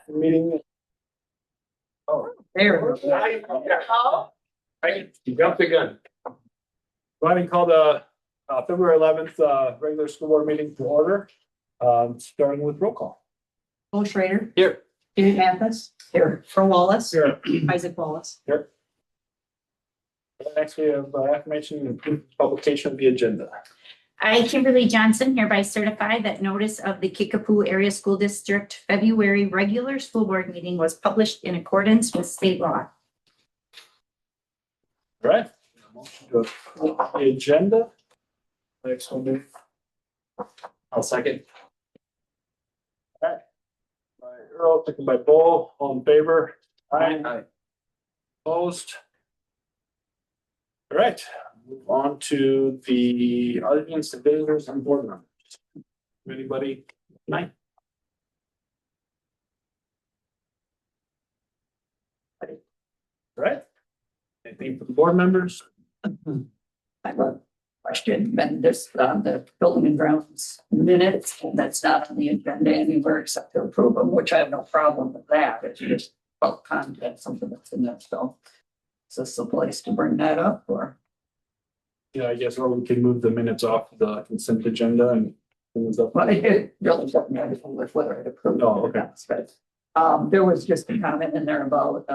Meeting. Oh, There. you jumped the gun. Go ahead and call the February 11th regular school board meeting to order, starting with roll call. Bo Schrader. Here. David Mathis. Here. Earl Wallace. Here. Isaac Wallace. Here. Next, we have affirmation and publication of the agenda. I, Kimberly Johnson, hereby certify that notice of the Kickapoo Area School District February regular school board meeting was published in accordance with state law. All right. Motion to approve the agenda. Next one. I'll second. All right. By Earl, second by Bo, all in favor? Aye. Opposed? All right, move on to the audience and visitors and board members. Anybody tonight? All right. Anything from the board members? I have a question, and this, the building and grounds minutes, that's not on the agenda anywhere except to approve them, which I have no problem with that. It's just about content, something that's in there, so. Is this the place to bring that up, or? Yeah, I guess, or we can move the minutes off the consent agenda and. Well, it really doesn't matter with whether it approved Oh, or okay. not, but, there was just a comment in there about,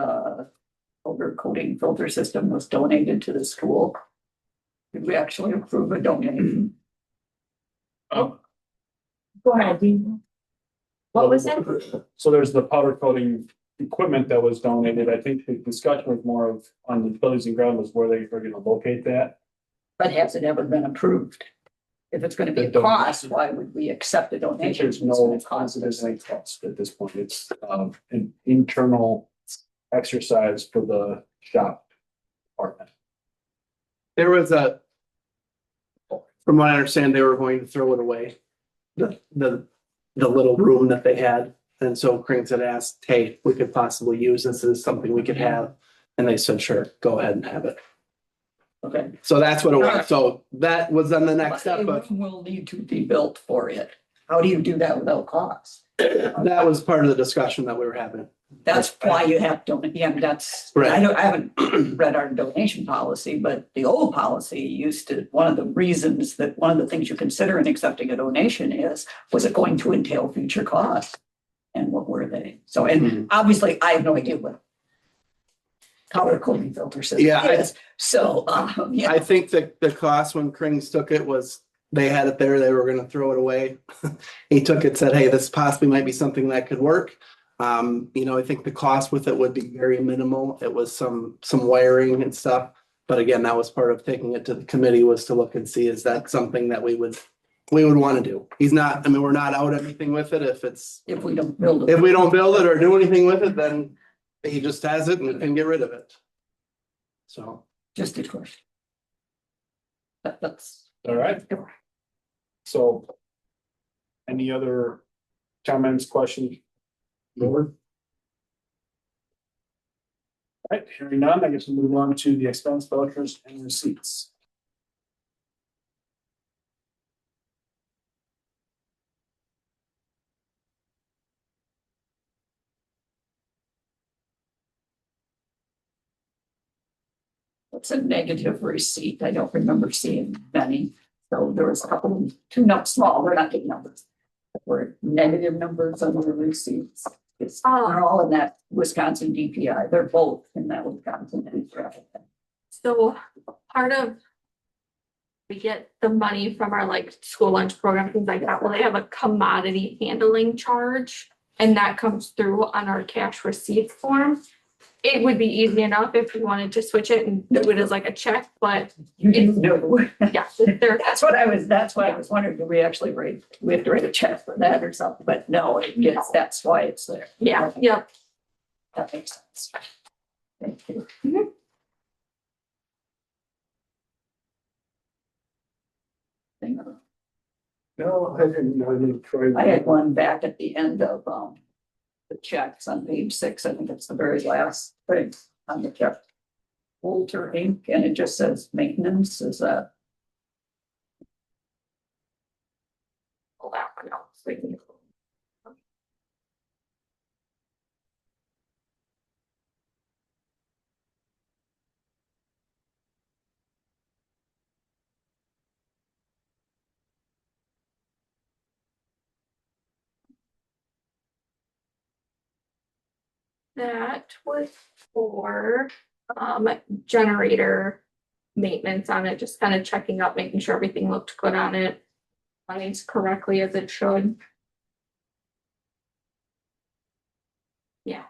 older coating filter system was donated to the school. Did we actually approve a donation? Oh, Go ahead, Dean. What was it? so there's the powder coating equipment that was donated. I think the discussion was more of on the buildings and ground was where they were gonna locate that. But has it ever been approved? If it's gonna be a The donation. cost, why would we accept a I think donation? there's if it's gonna no cost us? there's any cost at this point. It's an internal exercise for the shop department. There was from what I understand, they were going to throw it away. The little room that they had. And so Cranes had asked, hey, we could possibly use this as something we could have. And they said, sure, go ahead and have it. Okay. So that's what it was. So that was then the next step, but Will need to be built for it. How do you do that without cost? that was part of the discussion that we were having. That's why you have donate, yeah, that's, Right. I haven't read our donation policy, but the old policy used to, one of the reasons that, one of the things you consider in accepting a donation was it going to entail future costs? And what were they? So, and obviously I have no idea what powder coating filter system Yeah, is. So, yeah, I think that the cost when Cranes took it was, they had it there, they were gonna throw it away. He took it, said, hey, this possibly might be something that could work. I think the cost with it would be very minimal. It was some wiring and stuff. But again, that was part of taking it to the committee, was to look and see, is that something that we would want to do? We're not out anything with it. if we don't build it. If we don't build it or do anything with it, then he just has it and can get rid of it. So. Just a question. That's. All right. So. Any other comments, questions? Board? All right, hearing none, I guess we'll move on to the expense vouchers and receipts. It's a negative receipt. I don't remember seeing many. So there was a couple, two not small, they're not big numbers. Were negative numbers on the receipts. They're all in that Wisconsin DPI. They're both in that Wisconsin DPI. So part of, we get the money from our like school lunch program, things like that. Well, they have a commodity handling charge and that comes through on our cash receipts form. It would be easy enough if we wanted to switch it and do it as like a check, but You didn't know. yeah, they're, That's why I was wondering, do we actually we have to write a check for that or something? But no, that's why it's there. yeah, yep. That makes sense. Thank you. Hang on. No, I didn't know. I had one back at the end of, the checks on page 6. I think it's the very last thing on the check. Walter Inc. And it just says maintenance. Is that? Pull that one out. So you can- that was for generator maintenance on it, just kind of checking up, making sure everything looked good on it. Runnings correctly as it should. Yeah,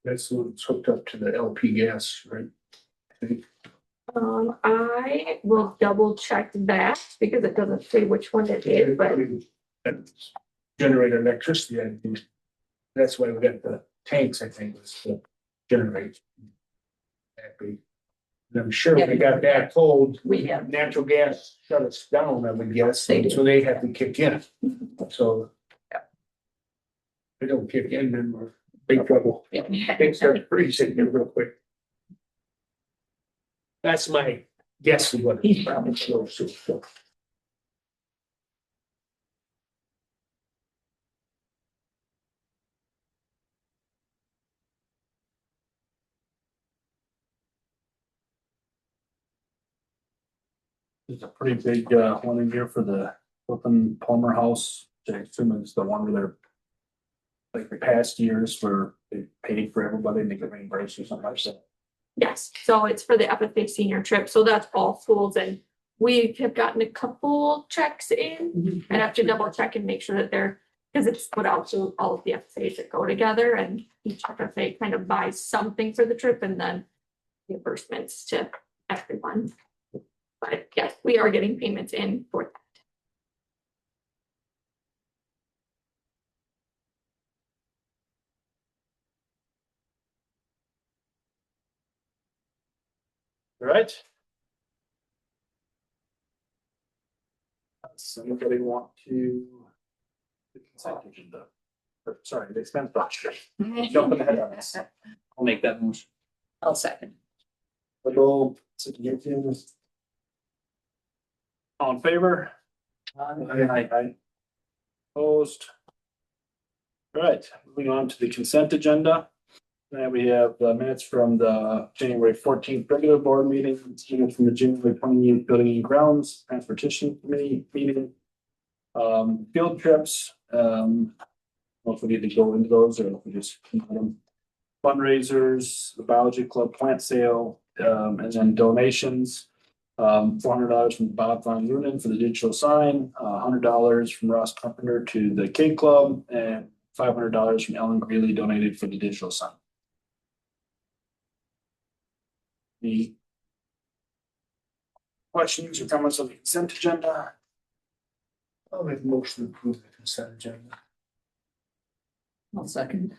That's what's hooked up to the LP gas, right? I will double check that because it doesn't say which one it is, but That's generate electricity, I think. That's why we got the tanks, I think, was to generate. And I'm sure we got that cold, We have, natural gas shut us down, I would guess, They do. so they have to kick in. So. They don't kick in, then we're big trouble. Things start freezing here real quick. That's my guess of what. He's probably close to. There's a pretty big one in here for the Wilton Palmer House, which I assume is the one where they're. Like the past years where they paid for everybody and they get reimbursed or something like that. yes, so it's for the FFA senior trip, so that's all schools and we have gotten a couple checks in. I'd have to double check and make sure that they're, because it's put out to all of the FFAs that go together and each FFA kind of buys something for the trip and then reimbursements to everyone. But yes, we are getting payments in for that. All right. Does anybody want to? The consent agenda. Or, sorry, the expense budget. Jumping ahead on this. I'll make that motion. I'll second. All in favor? Aye. Opposed? All right, moving on to the consent agenda. Now we have minutes from the January 14th regular board meeting, minutes from the January 28th building and grounds, transportation committee meeting. Field trips, if we need to go into those or if we just keep them. Fundraisers, the biology club plant sale, and then donations. $400 from Bob Von Runen for the digital sign, $100 from Ross Carpenter to the Kid Club, and $500 from Ellen Greeley donated for the digital sign. Any questions or comments on the consent agenda? I'll make a motion to approve the consent agenda. I'll second.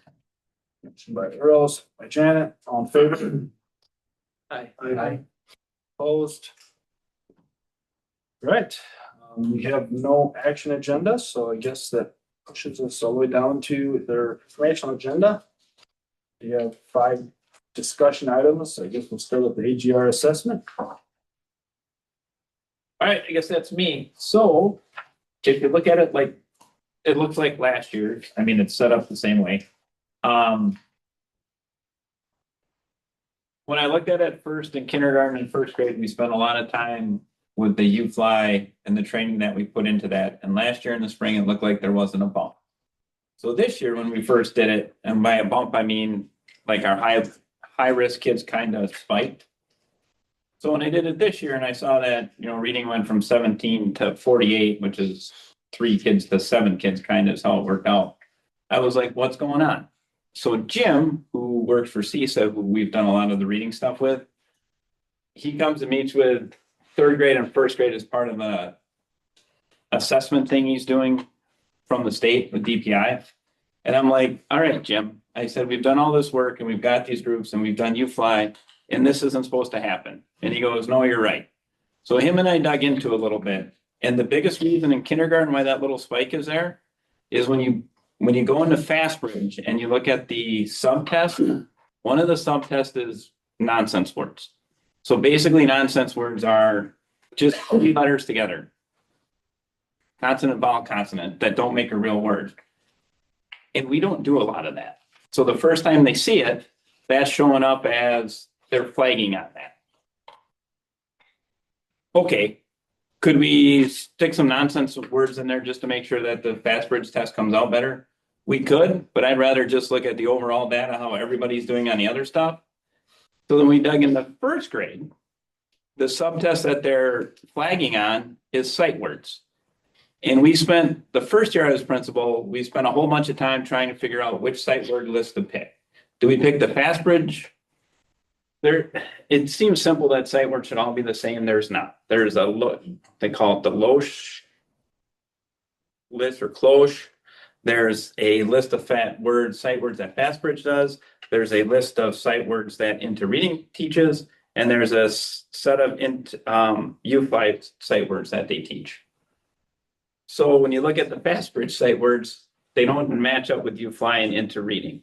Motion by Earls, by Janet, all in favor? Aye. Opposed? Right, we have no action agenda, so I guess that pushes us all the way down to their informational agenda. We have 5 discussion items, so I guess we'll start with the AGR assessment. All right, I guess that's me. So if you look at it like, it looks like last year, I mean, it's set up the same way. When I looked at it first in kindergarten and first grade, we spent a lot of time with the U-Fly and the training that we put into that. And last year in the spring, it looked like there wasn't a bump. So this year, when we first did it, and by a bump, I mean like our high risk kids kind of spiked. So when I did it this year and I saw that, reading went from 17 to 48, which is 3 kids to 7 kids kind of is how it worked out. I was like, what's going on? So Jim, who works for CISA, who we've done a lot of the reading stuff with, he comes and meets with 3rd grade and 1st grade as part of a assessment thing he's doing from the state with DPI. And I'm like, all right, Jim, I said, we've done all this work and we've got these groups and we've done U-Fly and this isn't supposed to happen. And he goes, no, you're right. So him and I dug into it a little bit. And the biggest reason in kindergarten why that little spike is there is when you go into FastBridge and you look at the subtest, one of the subtests is nonsense words. So basically nonsense words are just 3 letters together. Consonant, vowel, consonant that don't make a real word. And we don't do a lot of that. So the first time they see it, that's showing up as they're flagging on that. Okay, could we stick some nonsense words in there just to make sure that the FastBridge test comes out better? We could, but I'd rather just look at the overall data, how everybody's doing on the other stuff. So then we dug into first grade. The subtest that they're flagging on is sight words. And we spent, the first year I was principal, we spent a whole bunch of time trying to figure out which sight word list to pick. Do we pick the Fastbridge? It seems simple that sight words should all be the same. There's not. There's they call it the Loesch list or Cloche. There's a list of sight words that Fastbridge does. There's a list of sight words that Into Reading teaches, and there's a set of U5 sight words that they teach. So when you look at the Fastbridge sight words, they don't match up with U5 and Into Reading.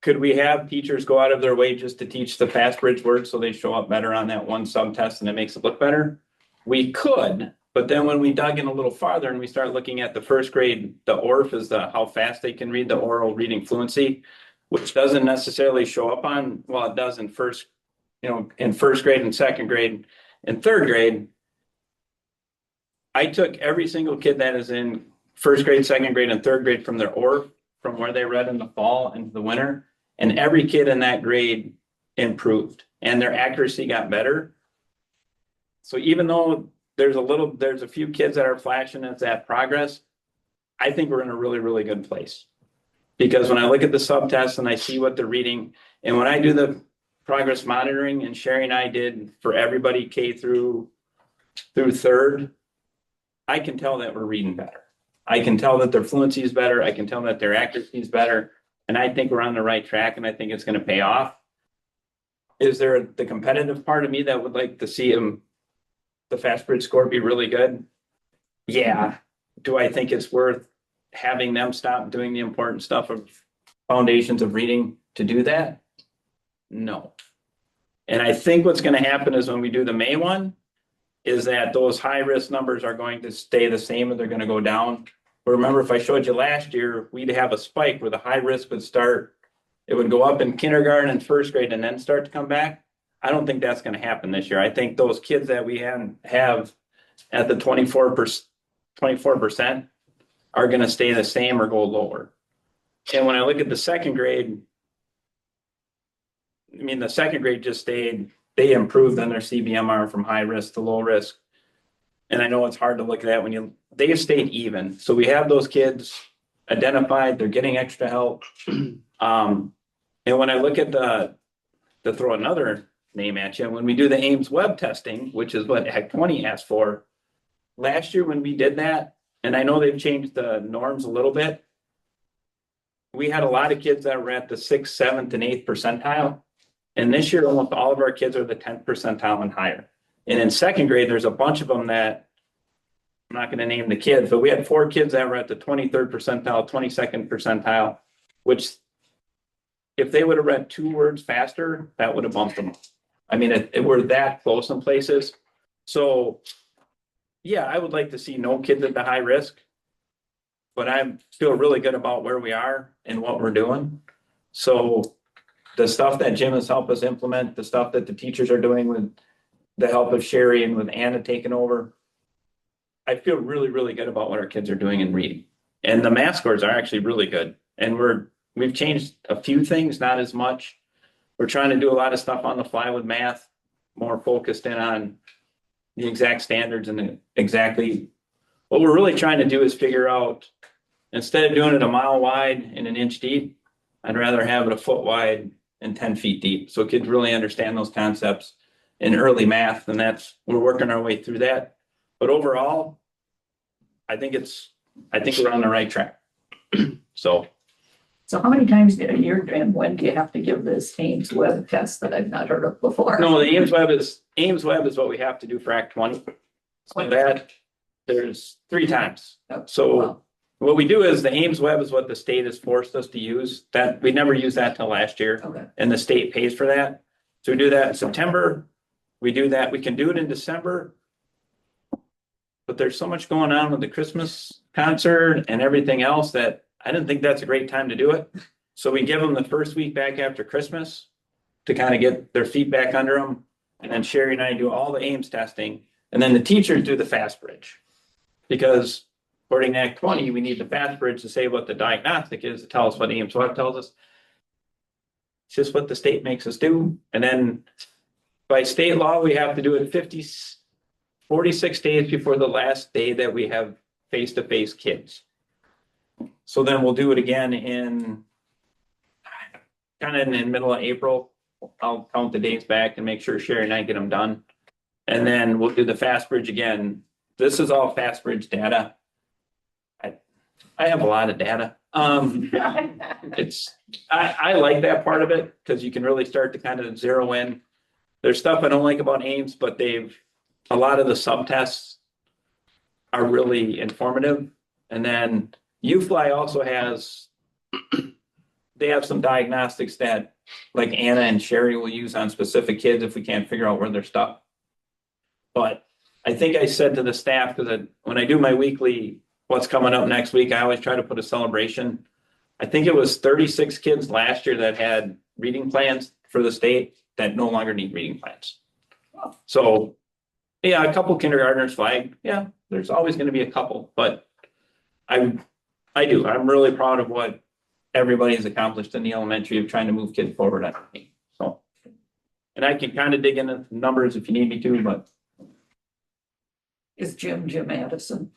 Could we have teachers go out of their way just to teach the Fastbridge words so they show up better on that one subtest and it makes it look better? We could, but then when we dug in a little farther and we start looking at the first grade, the ORF is how fast they can read, the oral reading fluency, which doesn't necessarily show up on, well, it does in first grade and second grade and third grade. I took every single kid that is in first grade, second grade, and third grade from their ORF, from where they read in the fall into the winter, and every kid in that grade improved and their accuracy got better. So even though there's a few kids that are flashing as that progress, I think we're in a really, really good place. Because when I look at the subtests and I see what they're reading, and when I do the progress monitoring, and Sherry and I did for everybody K through third, I can tell that we're reading better. I can tell that their fluency is better. I can tell that their accuracy is better. And I think we're on the right track, and I think it's going to pay off. Is there the competitive part of me that would like to see the Fastbridge score be really good? Yeah. Do I think it's worth having them stop doing the important stuff of foundations of reading to do that? No. And I think what's going to happen is when we do the May one, is that those high risk numbers are going to stay the same or they're going to go down. But remember, if I showed you last year, we'd have a spike where the high risk would start. It would go up in kindergarten and first grade and then start to come back. I don't think that's going to happen this year. I think those kids that we have at the 24% are going to stay the same or go lower. And when I look at the second grade, I mean, the second grade just stayed, they improved on their CBMR from high risk to low risk. And I know it's hard to look at that when they've stayed even. So we have those kids identified, they're getting extra help. And when I look at to throw another name at you, when we do the Ames web testing, which is what Act 20 asked for, last year when we did that, and I know they've changed the norms a little bit, we had a lot of kids that were at the 6th, 7th, and 8th percentile. And this year, almost all of our kids are the 10th percentile and higher. And in second grade, there's a bunch of them that, I'm not going to name the kids, but we had 4 kids that were at the 23rd percentile, 22nd percentile, which if they would have read 2 words faster, that would have bumped them. I mean, we're that close in places. So yeah, I would like to see no kids at the high risk, but I feel really good about where we are and what we're doing. So the stuff that Jim has helped us implement, the stuff that the teachers are doing with the help of Sherry and with Anna taking over, I feel really, really good about what our kids are doing in reading. And the math scores are actually really good. And we've changed a few things, not as much. We're trying to do a lot of stuff on the fly with math, more focused in on the exact standards and exactly what we're really trying to do is figure out, instead of doing it a mile wide and an inch deep, I'd rather have it a foot wide and 10 feet deep. So kids really understand those concepts in early math. And we're working our way through that. But overall, I think we're on the right track. So how many times a year and when do you have to give this Ames web test that I've not heard of before? no, the Ames web is what we have to do for Act 20. So that there's 3 times. So Wow. what we do is the Ames web is what the state has forced us to use. That we never used that till last year. Okay. And the state pays for that. So we do that in September. We do that. We can do it in December. But there's so much going on with the Christmas concert and everything else that I didn't think that's a great time to do it. So we give them the first week back after Christmas to kind of get their feet back under them. And then Sherry and I do all the Ames testing. And then the teachers do the Fastbridge. Because according to Act 20, we need the fast bridge to say what the diagnostic is, to tell us what Ames Web tells us. It's just what the state makes us do. And then by state law, we have to do it 46 days before the last day that we have face-to-face kids. So then we'll do it again in kind of in the middle of April. I'll count the dates back and make sure Sherry and I get them done. And then we'll do the fast bridge again. This is all fast bridge data. I have a lot of data. I like that part of it because you can really start to kind of zero in. There's stuff I don't like about Ames, but a lot of the subtests are really informative. And then UFly also they have some diagnostics that like Anna and Sherry will use on specific kids if we can't figure out where they're stuck. But I think I said to the staff, because when I do my weekly, what's coming up next week, I always try to put a celebration. I think it was 36 kids last year that had reading plans for the state that no longer need reading plans. So yeah, a couple kindergartners flagged. Yeah, there's always going to be a couple, but I'm really proud of what everybody's accomplished in the elementary of trying to move kids forward. So, and I can kind of dig into numbers if you need me to, but. Is Jim Addison?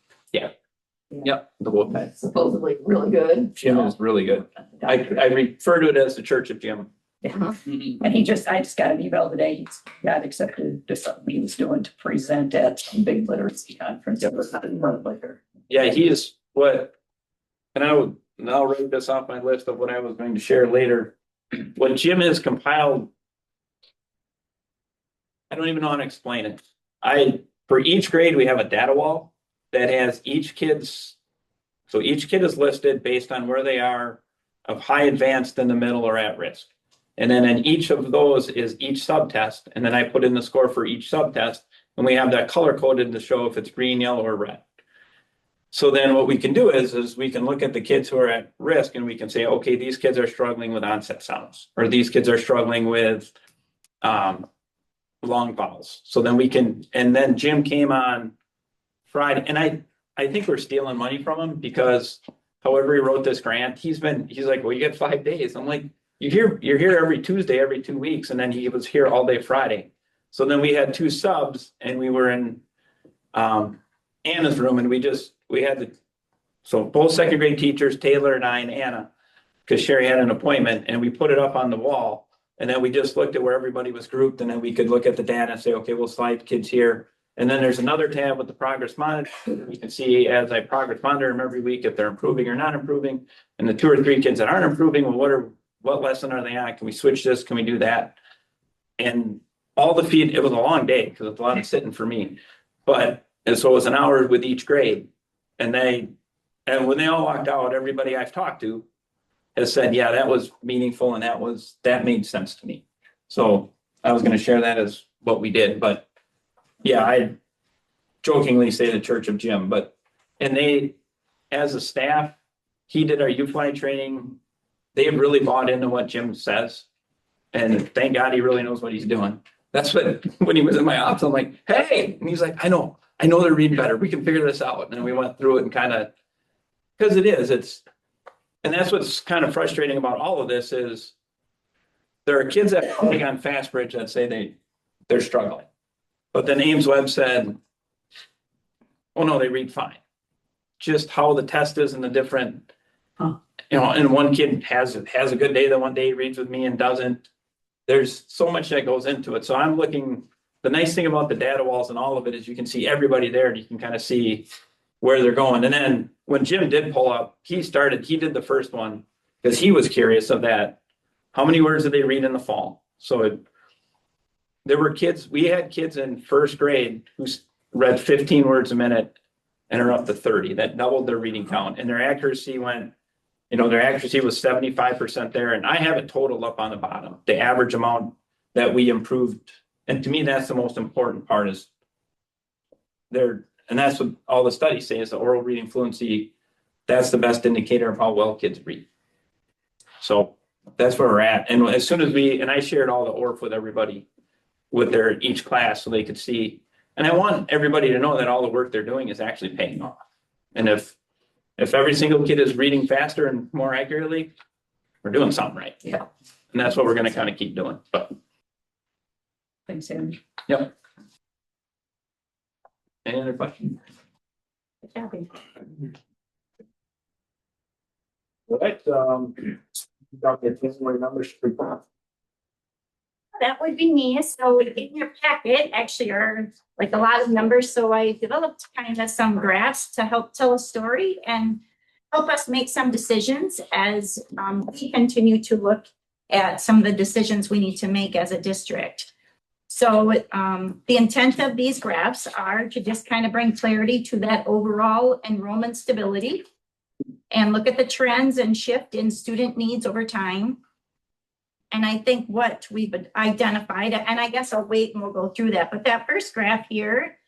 Yep. The wolf. That's supposedly really good. Jim is really good. I refer to it as the Church of Jim. Yeah. And I just got an email today, he got accepted to something he was doing to present at some big literacy conference. It was not in Rutland. Yeah, he is and I'll write this off my list of what I was going to share later. What Jim has compiled, I don't even know how to explain it. For each grade, we have a data wall that has each kid is listed based on where they are of high advanced, in the middle, or at risk. And then in each of those is each subtest. And then I put in the score for each subtest, and we have that color coded to show if it's green, yellow, or red. So then what we can do is we can look at the kids who are at risk and we can say, okay, these kids are struggling with onset sounds, or these kids are struggling with long vowels. So then and then Jim came on Friday, and I think we're stealing money from him because however he wrote this grant, he's like, well, you get 5 days. I'm like, you're here every Tuesday, every 2 weeks. And then he was here all day Friday. So then we had 2 subs and we were in Anna's room, and so both second grade teachers, Taylor and I and Anna, because Sherry had an appointment, and we put it up on the wall. And then we just looked at where everybody was grouped, and then we could look at the data and say, okay, we'll slide kids here. And then there's another tab with the progress monitor. You can see as I progress monitor them every week if they're improving or not improving. And the 2 or 3 kids that aren't improving, well, what lesson are they on? Can we switch this? Can we do that? And all the feed, it was a long day because it's a lot of sitting for me. And so it was an hour with each grade. And when they all walked out, everybody I've talked to has said, yeah, that was meaningful and that made sense to me. So I was going to share that as what we did, but yeah, I jokingly say the Church of Jim, and they, as a staff, he did our UFly training. They have really bought into what Jim says, and thank God he really knows what he's doing. That's when he was in my office, I'm like, hey, and he's like, I know they're reading better. We can figure this out. And we went through it and because and that's what's kind of frustrating about all of this is there are kids that are on FastBridge that say they're struggling. But then Ames Web said, oh no, they read fine. Just how the test is and the different, and one kid has a good day, the one day he reads with me and doesn't. There's so much that goes into it. So I'm looking, the nice thing about the data walls and all of it is you can see everybody there and you can kind of see where they're going. And then when Jim did pull up, he did the first one because he was curious of that. How many words did they read in the fall? So we had kids in first grade who read 15 words a minute and are up to 30. That doubled their reading count, and their accuracy was 75% there. And I have it totaled up on the bottom, the average amount that we improved. And to me, that's the most important part is and that's what all the studies say is the oral reading fluency. That's the best indicator of how well kids read. So that's where we're at. And as soon as I shared all the ORF with everybody with each class so they could see. And I want everybody to know that all the work they're doing is actually paying off. And if If every single kid is reading faster and more accurately, we're doing something right. Yeah. And that's what we're gonna kind of keep doing, but, Thanks, Amy. yep. Any other questions? Good job, Amy. All right, got the preliminary numbers to report. That would be me. So in your packet actually are like a lot of numbers. So I developed kind of some graphs to help tell a story and help us make some decisions as we continue to look at some of the decisions we need to make as a district. So the intent of these graphs are to just kind of bring clarity to that overall enrollment stability and look at the trends and shift in student needs over time. And I think what we've identified, and I guess I'll wait and we'll go through that, but that first graph here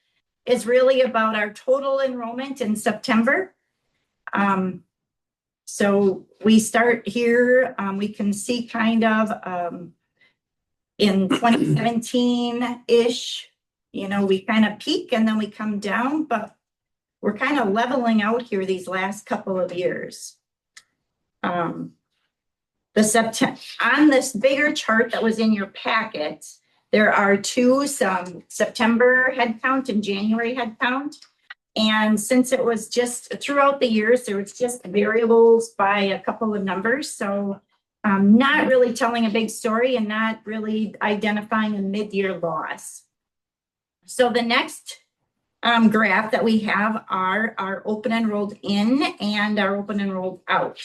is really about our total enrollment in September. So we start here, we can see kind of in 2017-ish, you know, we kind of peak and then we come down, but we're kind of leveling out here these last couple of years. On this bigger chart that was in your packet, there are some September head count and January head count. And since it was just throughout the years, there was just variables by a couple of numbers. So not really telling a big story and not really identifying a mid-year loss. So the next graph that we have are our open enrolled in and our open enrolled out.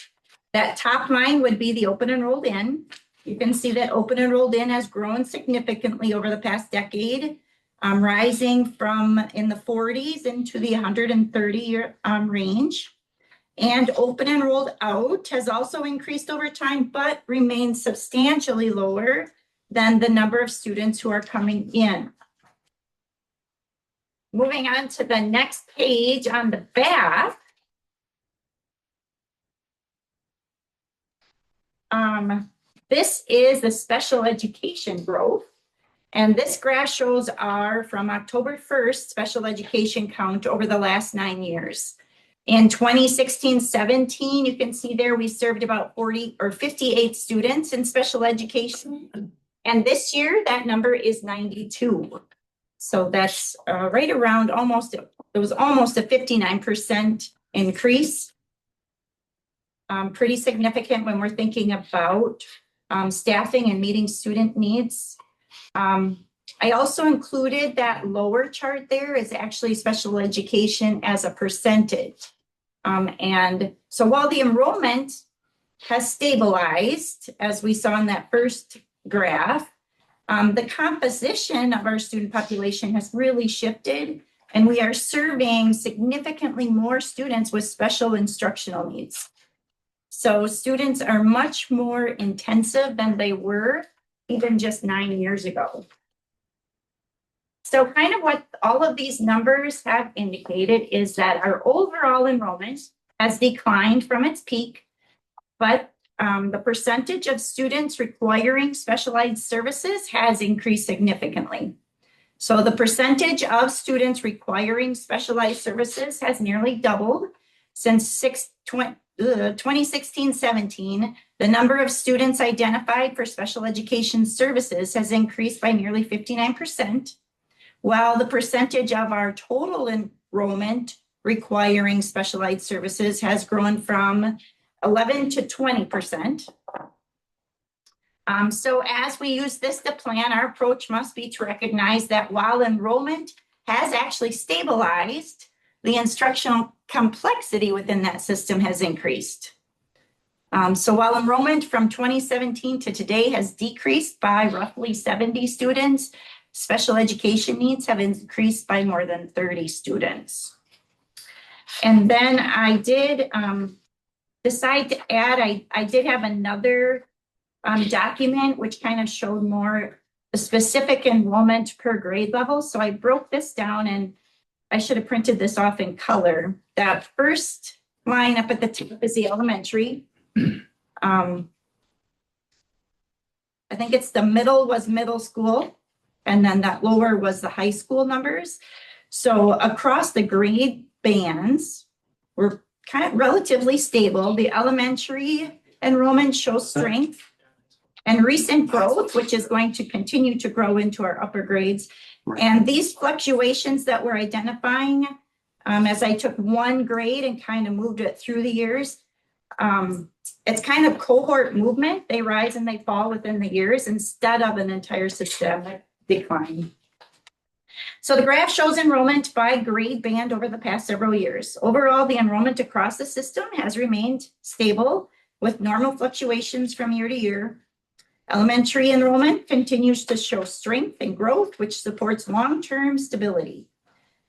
That top line would be the open enrolled in. You can see that open enrolled in has grown significantly over the past decade, rising from in the 40s into the 130 range. And open enrolled out has also increased over time, but remains substantially lower than the number of students who are coming in. Moving on to the next page on the back. This is the special education growth. And this graph shows our from October 1st special education count over the last 9 years. In 2016-17, you can see there we served about 40 or 58 students in special education. And this year that number is 92. So that's right around it was almost a 59% increase. Pretty significant when we're thinking about staffing and meeting student needs. I also included that lower chart there is actually special education as a percentage. And so while the enrollment has stabilized, as we saw in that first graph, the composition of our student population has really shifted, and we are serving significantly more students with special instructional needs. So students are much more intensive than they were even just 9 years ago. So kind of what all of these numbers have indicated is that our overall enrollment has declined from its peak, but the percentage of students requiring specialized services has increased significantly. So the percentage of students requiring specialized services has nearly doubled since 2016-17. The number of students identified for special education services has increased by nearly 59%, while the percentage of our total enrollment requiring specialized services has grown from 11 to 20%. So as we use this to plan, our approach must be to recognize that while enrollment has actually stabilized, the instructional complexity within that system has increased. So while enrollment from 2017 to today has decreased by roughly 70 students, special education needs have increased by more than 30 students. And then I did decide to add, I did have another document which kind of showed more specific enrollment per grade level. So I broke this down, and I should have printed this off in color. That first line up at the top is the elementary. I think it's the middle was middle school, and then that lower was the high school numbers. So across the grade bands, we're kind of relatively stable. The elementary enrollment shows strength and recent growth, which is going to continue to grow into our upper grades. And these fluctuations that we're identifying, as I took one grade and kind of moved it through the years, it's kind of cohort movement. They rise and they fall within the years instead of an entire systemic decline. So the graph shows enrollment by grade band over the past several years. Overall, the enrollment across the system has remained stable with normal fluctuations from year to year. Elementary enrollment continues to show strength and growth, which supports long-term stability.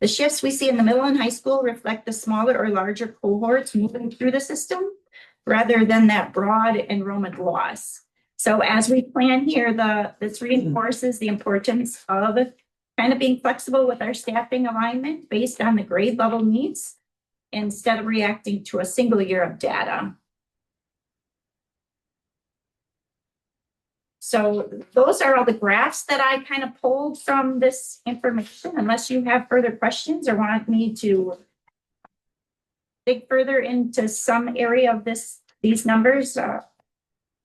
The shifts we see in the middle and high school reflect the smaller or larger cohorts moving through the system rather than that broad enrollment loss. So as we plan here, this reinforces the importance of kind of being flexible with our staffing alignment based on the grade level needs instead of reacting to a single year of data. So those are all the graphs that I kind of pulled from this information, unless you have further questions or want me to dig further into some area of these numbers.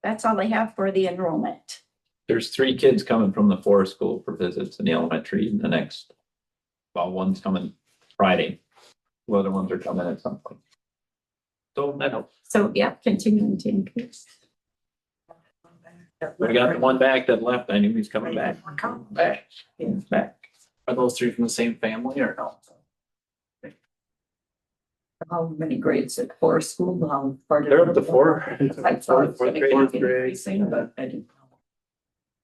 That's all I have for the enrollment. There's 3 kids coming from the forest school for visits in the elementary in the next, well, one's coming Friday. The other ones are coming at some point. So that helps. So yeah, continuing to increase. We got the one back that left. I knew he's coming back. Back. He's back. Are those 3 from the same family or no? How many grades at Forest School? How far did? They're up to 4. I thought it was Fourth gonna grade. keep increasing, but I didn't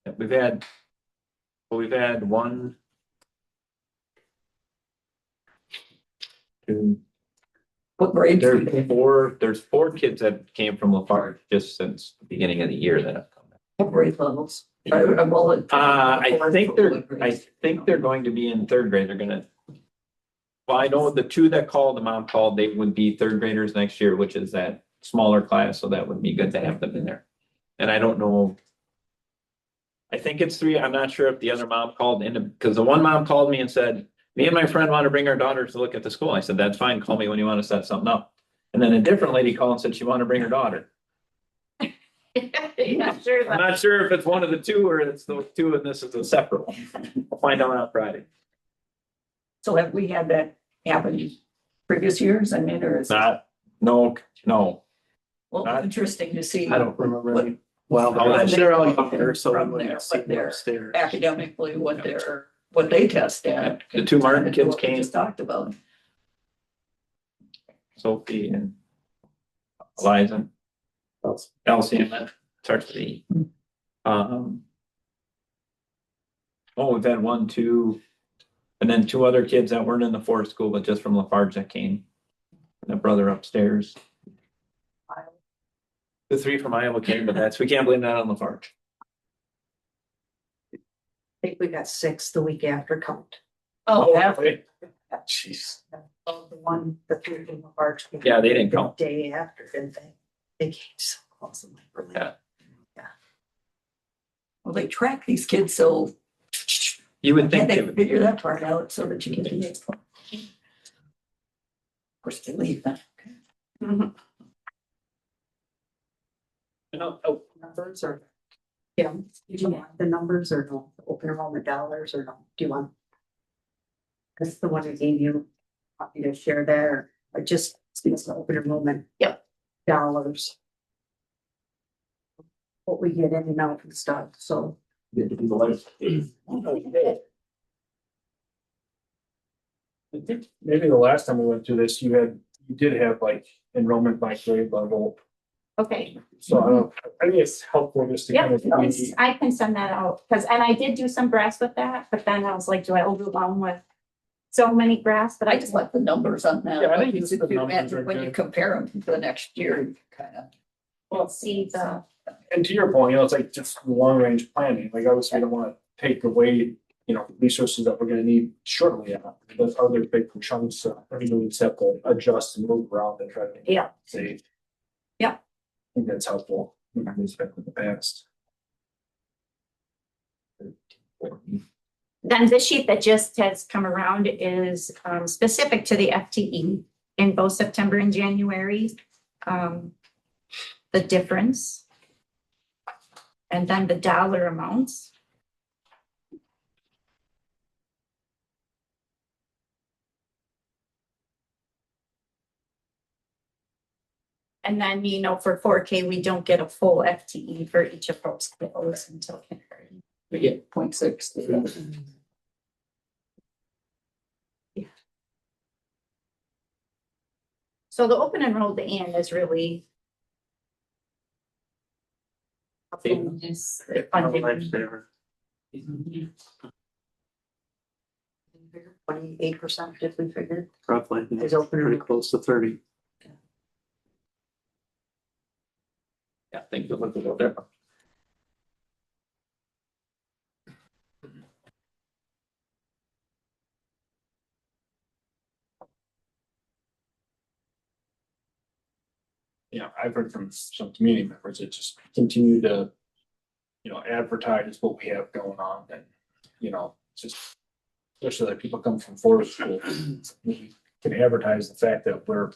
know. We've had 1, 2, What grade? do they- there's 4 kids that came from Lafarge just since the beginning of the year that have come back. What grade levels? I think they're going to be in 3rd grade. They're gonna. Well, I know the 2 that called, the mom called, they would be 3rd graders next year, which is that smaller class, so that would be good to have them in there. And I don't know. I think it's 3. I'm not sure if the other mom called in, because the one mom called me and said, me and my friend want to bring our daughters to look at the school. I said, that's fine. Call me when you want to set something up. And then a different lady called and said she wanted to bring her daughter. Yeah, sure. I'm not sure if it's one of the 2 or it's the 2 and this is a separate one. We'll find out on Friday. So have we had that happen previous years? I mean, or is it? No. Well, not- interesting to see. I don't remember any. Well, Oh, they're all younger, so we From wouldn't there, see but they're upstairs. academically what they test at. The 2 Martin kids What we came, just talked about. Sophie and Eliza, Elsie, and that starts with E. We've had 1, 2, and then 2 other kids that weren't in the forest school, but just from Lafarge that came. And a brother upstairs. The 3 from Iowa came, but we can't blame that on Lafarge. I think we got 6 the week after count. Oh, yeah. wait. Jeez. The 3 from the March. Yeah, they didn't count. The day after, didn't they? They came so close. I'm like, really? Yeah. Well, they track these kids, so You would think they they would. figure that part out so that you can do it. Of course, they leave that. Numbers or? Yeah, do you want the numbers or no, open enrollment dollars or no, do you want? That's the one I gave you, want me to share there, or just, it's the open enrollment. Yep. Dollars. What we get in and out and stuff, so. I think maybe the last time we went through this, you did have like enrollment by grade level. Okay, So I think it's helpful just to kind yeah, of. I can send that out, and I did do some graphs with that, but then I was like, do I overwhelm with so many graphs? But I just like the numbers on that. Yeah, I think Like, just the numbers are when you good. compare them to the next year, kind of. we'll see the, And to your point, it's like just long range planning, like obviously we don't want to take away, resources that we're gonna need shortly. Those other big chunks, we just have to adjust and move around and try to. Yeah. Save. Yeah. I think that's helpful, with respect to the past. then this sheet that just has come around is specific to the FTE. in both September and January. The difference. And then the dollar amounts. And then, you know, for 4K, we don't get a full FTE for each of those skills until kindergarten. We get 0.6. So the open enrolled and is really. Lifesaver. 28% if we figured. Roughly, Is open pretty enrollment. close to 30. Yeah, things will look a little different. You know, I've heard from some community members that just continue to, you know, advertise what we have going on and, you know, just especially that people come from forest school, we can advertise the fact that we're,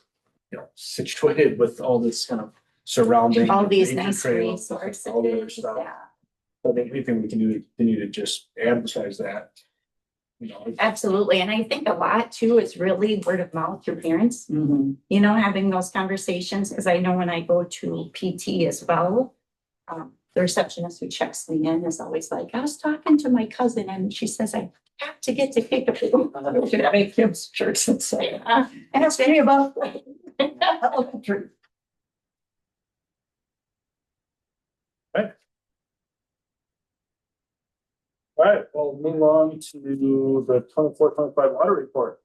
you know, situated with all this kind of surrounding. All these nature nice trails, resources, all the other stuff. yeah. I think anything we can do to continue to just advertise that. You know, Absolutely, and I think a lot too is really word of mouth through parents, Mhm. you know, having those conversations, because I know when I go to PT as well. The receptionist who checks me in is always like, I was talking to my cousin and she says, I have to get to Kickapoo. Should I make Kim's shirts and say, Ask me about. elementary. all right, well, move on to the 24-25 audit report.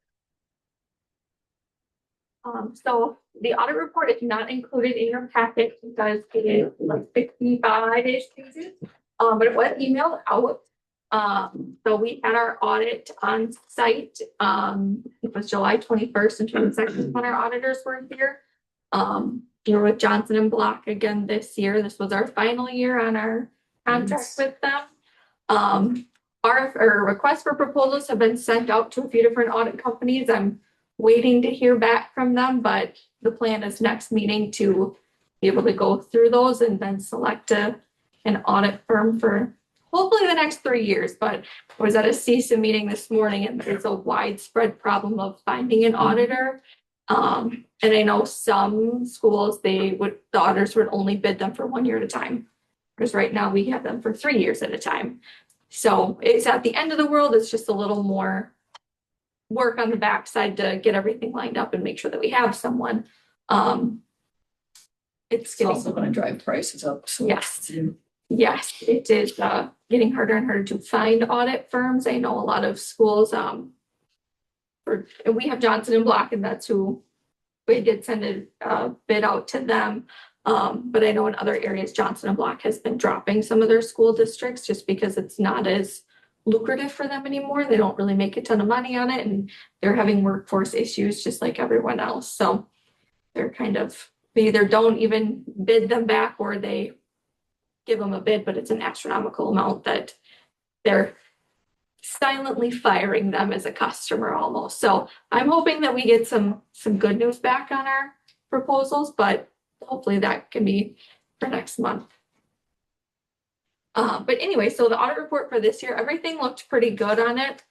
So the audit report is not included in your packet because it is like 55-ish pages. But it was emailed out. So we had our audit on site. It was July 21st and 22nd when our auditors were here. We were with Johnson and Block again this year. This was our final year on our contract with them. Our requests for proposals have been sent out to a few different audit companies. I'm waiting to hear back from them, but the plan is next meeting to be able to go through those and then select an audit firm for hopefully the next 3 years. But I was at a CISA meeting this morning and there's a widespread problem of finding an auditor. And I know some schools, the auditors would only bid them for 1 year at a time. Because right now we have them for 3 years at a time. So it's at the end of the world. It's just a little more work on the backside to get everything lined up and make sure that we have someone. It's It's also gonna drive prices up. So. Yes. Yes, it is getting harder and harder to find audit firms. I know a lot of schools, we have Johnson and Block, and that's who we did send a bid out to them. But I know in other areas, Johnson and Block has been dropping some of their school districts just because it's not as lucrative for them anymore. They don't really make a ton of money on it, and they're having workforce issues just like everyone else. So they're kind of, they either don't even bid them back or they give them a bid, but it's an astronomical amount that they're silently firing them as a customer almost. So I'm hoping that we get some good news back on our proposals, but hopefully that can be for next month. But anyway, so the audit report for this year, everything looked pretty good on it.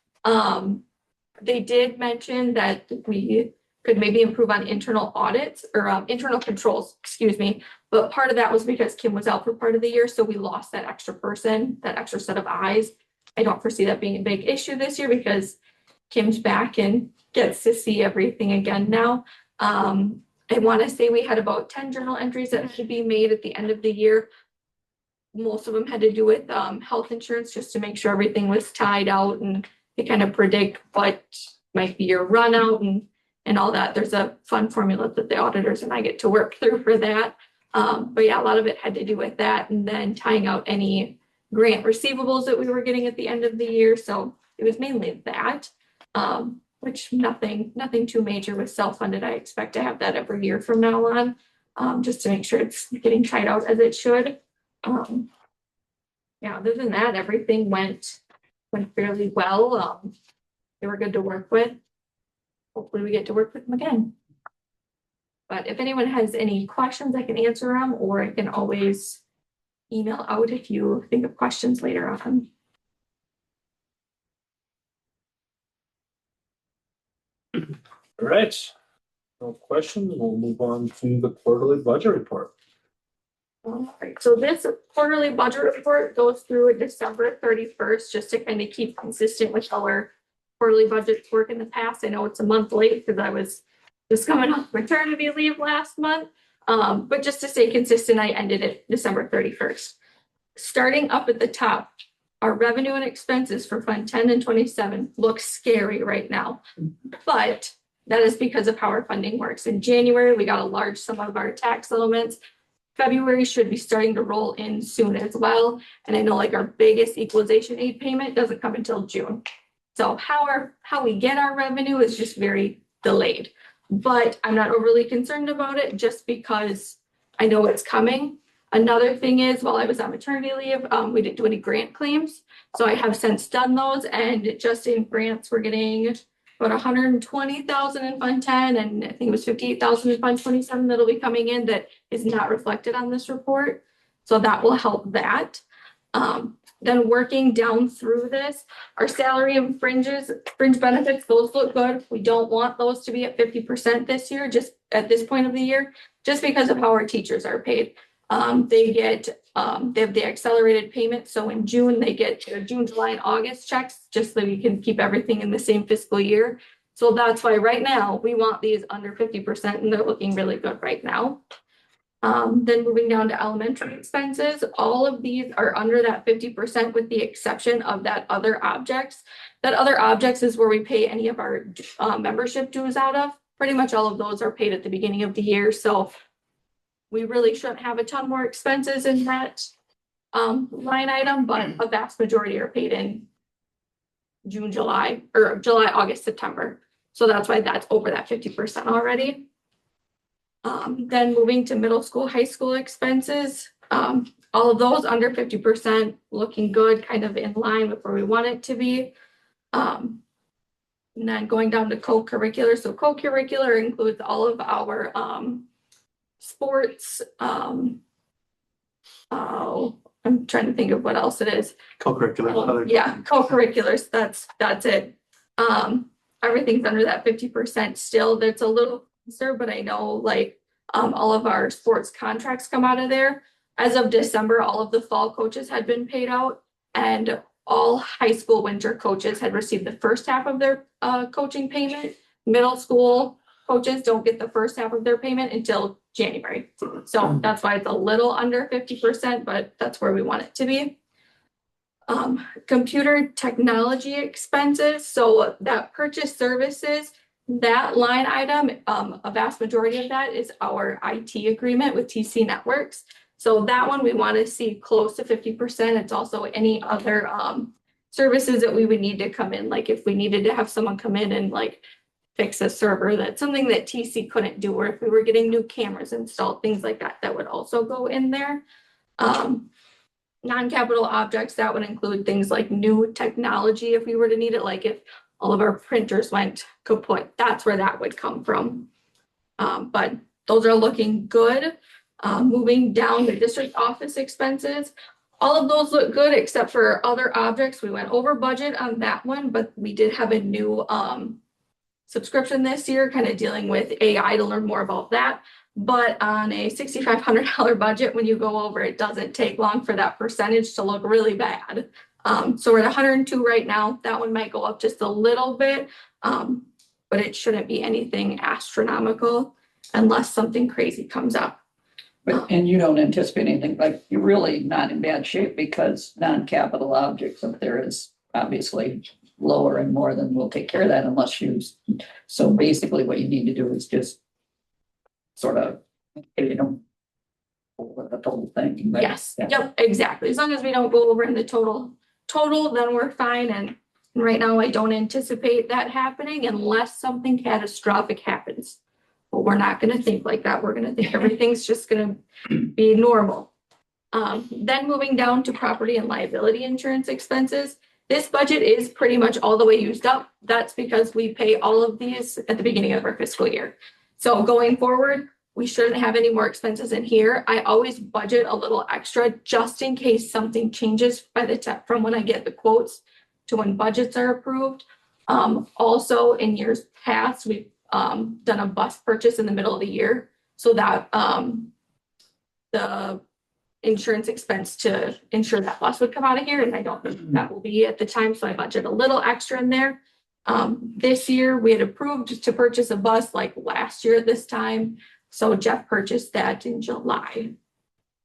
They did mention that we could maybe improve on internal audits or internal controls, excuse me. But part of that was because Kim was out for part of the year, so we lost that extra person, that extra set of eyes. I don't foresee that being a big issue this year because Kim's back and gets to see everything again now. I want to say we had about 10 journal entries that had to be made at the end of the year. Most of them had to do with health insurance, just to make sure everything was tied out and to kind of predict what might be your run out and all that. There's a fun formula that the auditors and I get to work through for that. But yeah, a lot of it had to do with that, and then tying out any grant receivables that we were getting at the end of the year. So it was mainly that, which nothing too major with self-funded. I expect to have that every year from now on, just to make sure it's getting tied out as it should. Yeah, other than that, everything went fairly well. They were good to work with. Hopefully we get to work with them again. But if anyone has any questions, I can answer them, or I can always email out if you think of questions later on. All right. No questions. We'll move on to the quarterly budget report. All right, so this quarterly budget report goes through December 31st, just to kind of keep consistent with our quarterly budgets work in the past. I know it's a month late because I was just coming off maternity leave last month. But just to stay consistent, I ended it December 31st. Starting up at the top, our revenue and expenses for Fund 10 and 27 look scary right now. But that is because of how our funding works. In January, we got a large sum of our tax settlements. February should be starting to roll in soon as well. And I know like our biggest equalization aid payment doesn't come until June. So how we get our revenue is just very delayed. But I'm not overly concerned about it just because I know it's coming. Another thing is, while I was on maternity leave, we didn't do any grant claims. So I have since done those, and just in grants, we're getting about 120,000 in Fund 10, and I think it was 58,000 in Fund 27 that'll be coming in that is not reflected on this report. So that will help that. Then working down through this, our salary and fringe benefits, those look good. We don't want those to be at 50% this year, just at this point of the year, just because of how our teachers are paid. They have the accelerated payment. So in June, they get June, July, and August checks, just so we can keep everything in the same fiscal year. So that's why right now we want these under 50%, and they're looking really good right now. Then moving down to elementary expenses, all of these are under that 50% with the exception of that other objects. That other objects is where we pay any of our membership dues out of. Pretty much all of those are paid at the beginning of the year. So we really shouldn't have a ton more expenses in that line item, but a vast majority are paid in June, July, or July, August, September. So that's why that's over that 50% already. Then moving to middle school, high school expenses, all of those under 50%, looking good, kind of in line with where we want it to be. And then going down to co-curricular. So co-curricular includes all of our sports. I'm trying to think of what else it is. Co-curricular. Yeah, co-curriculars, that's it. Everything's under that 50% still. That's a little closer, but I know like all of our sports contracts come out of there. As of December, all of the fall coaches had been paid out, and all high school winter coaches had received the first half of their coaching payment. Middle school coaches don't get the first half of their payment until January. So that's why it's a little under 50%, but that's where we want it to be. Computer technology expenses. So that purchase services, that line item, a vast majority of that is our IT agreement with TC Networks. So that one we want to see close to 50%. It's also any other services that we would need to come in. Like if we needed to have someone come in and like fix a server, that's something that TC couldn't do, or if we were getting new cameras installed, things like that, that would also go in there. Non-capital objects, that would include things like new technology if we were to need it, like if all of our printers went kaput, that's where that would come from. But those are looking good. Moving down the district office expenses, all of those look good except for other objects. We went over budget on that one, but we did have a new subscription this year, kind of dealing with AI to learn more about that. But on a $6,500 budget, when you go over, it doesn't take long for that percentage to look really bad. So we're at 102 right now. That one might go up just a little bit, but it shouldn't be anything astronomical unless something crazy comes up. But, and you don't anticipate anything, like you're really not in bad shape because non-capital objects up there is obviously lower and more than we'll take care of that unless you. So basically what you need to do is just sort of, you know, over the total thing. But, Yes, yeah. yep, exactly. As long as we don't go over in the total, then we're fine. And right now I don't anticipate that happening unless something catastrophic happens. But we're not going to think like that. We're going to think everything's just going to be normal. Then moving down to property and liability insurance expenses. This budget is pretty much all the way used up. That's because we pay all of these at the beginning of our fiscal year. So going forward, we shouldn't have any more expenses in here. I always budget a little extra just in case something changes by the time from when I get the quotes to when budgets are approved. Also in years past, we've done a bus purchase in the middle of the year so that the insurance expense to ensure that bus would come out of here, and I don't think that will be at the time, so I budget a little extra in there. This year we had approved to purchase a bus like last year at this time, so Jeff purchased that in July.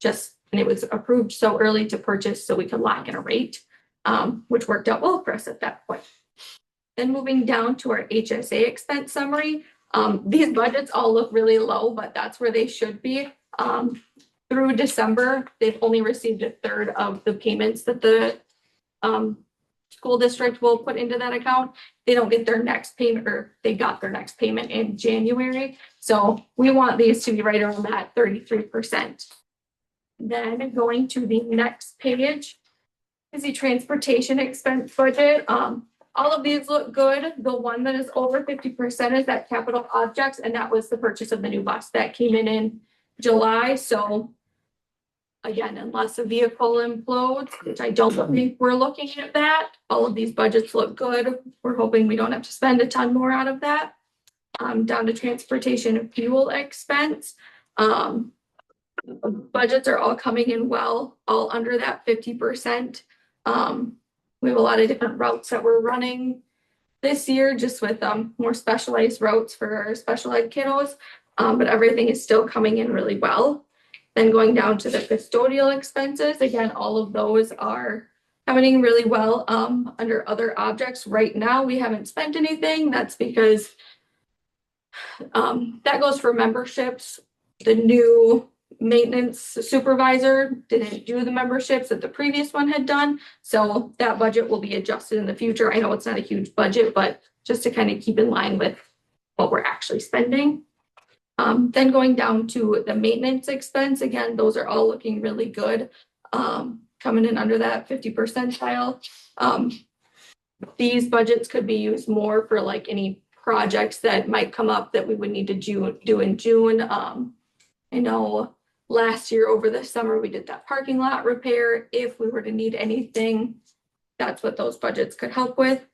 And it was approved so early to purchase so we could lock in a rate, which worked out well for us at that point. Then moving down to our HSA expense summary, these budgets all look really low, but that's where they should be. Through December, they've only received a third of the payments that the school district will put into that account. They don't get their next payment, or they got their next payment in January. So we want these to be right around that 33%. Then going to the next page is the transportation expense budget. All of these look good. The one that is over 50% is that capital objects, and that was the purchase of the new bus that came in July. So again, unless a vehicle implodes, which I don't think we're looking at that, all of these budgets look good. We're hoping we don't have to spend a ton more out of that. Down to transportation and fuel expense. Budgets are all coming in well, all under that 50%. We have a lot of different routes that we're running this year, just with more specialized routes for our special ed kiddos. But everything is still coming in really well. Then going down to the custodial expenses, again, all of those are coming in really well. Under other objects right now, we haven't spent anything. That's because that goes for memberships. The new maintenance supervisor didn't do the memberships that the previous one had done. So that budget will be adjusted in the future. I know it's not a huge budget, but just to kind of keep in line with what we're actually spending. Then going down to the maintenance expense, again, those are all looking really good, coming in under that 50 percentile. These budgets could be used more for like any projects that might come up that we would need to do in June. I know last year over the summer, we did that parking lot repair. If we were to need anything, that's what those budgets could help with.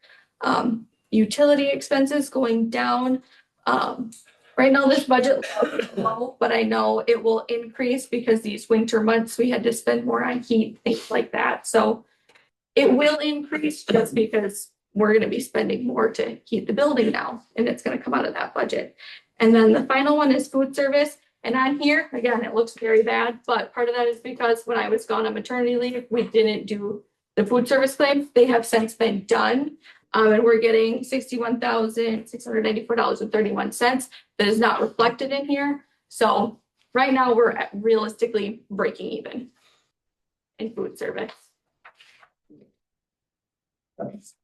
Utility expenses going down. Right now, this budget looks low, but I know it will increase because these winter months, we had to spend more on heat, things like that. So it will increase just because we're going to be spending more to heat the building now, and it's going to come out of that budget. And then the final one is food service. And on here, again, it looks very bad, but part of that is because when I was gone on maternity leave, we didn't do the food service claims. They have since been done. And we're getting $61,694.31 that is not reflected in here. So right now we're at realistically breaking even in food service.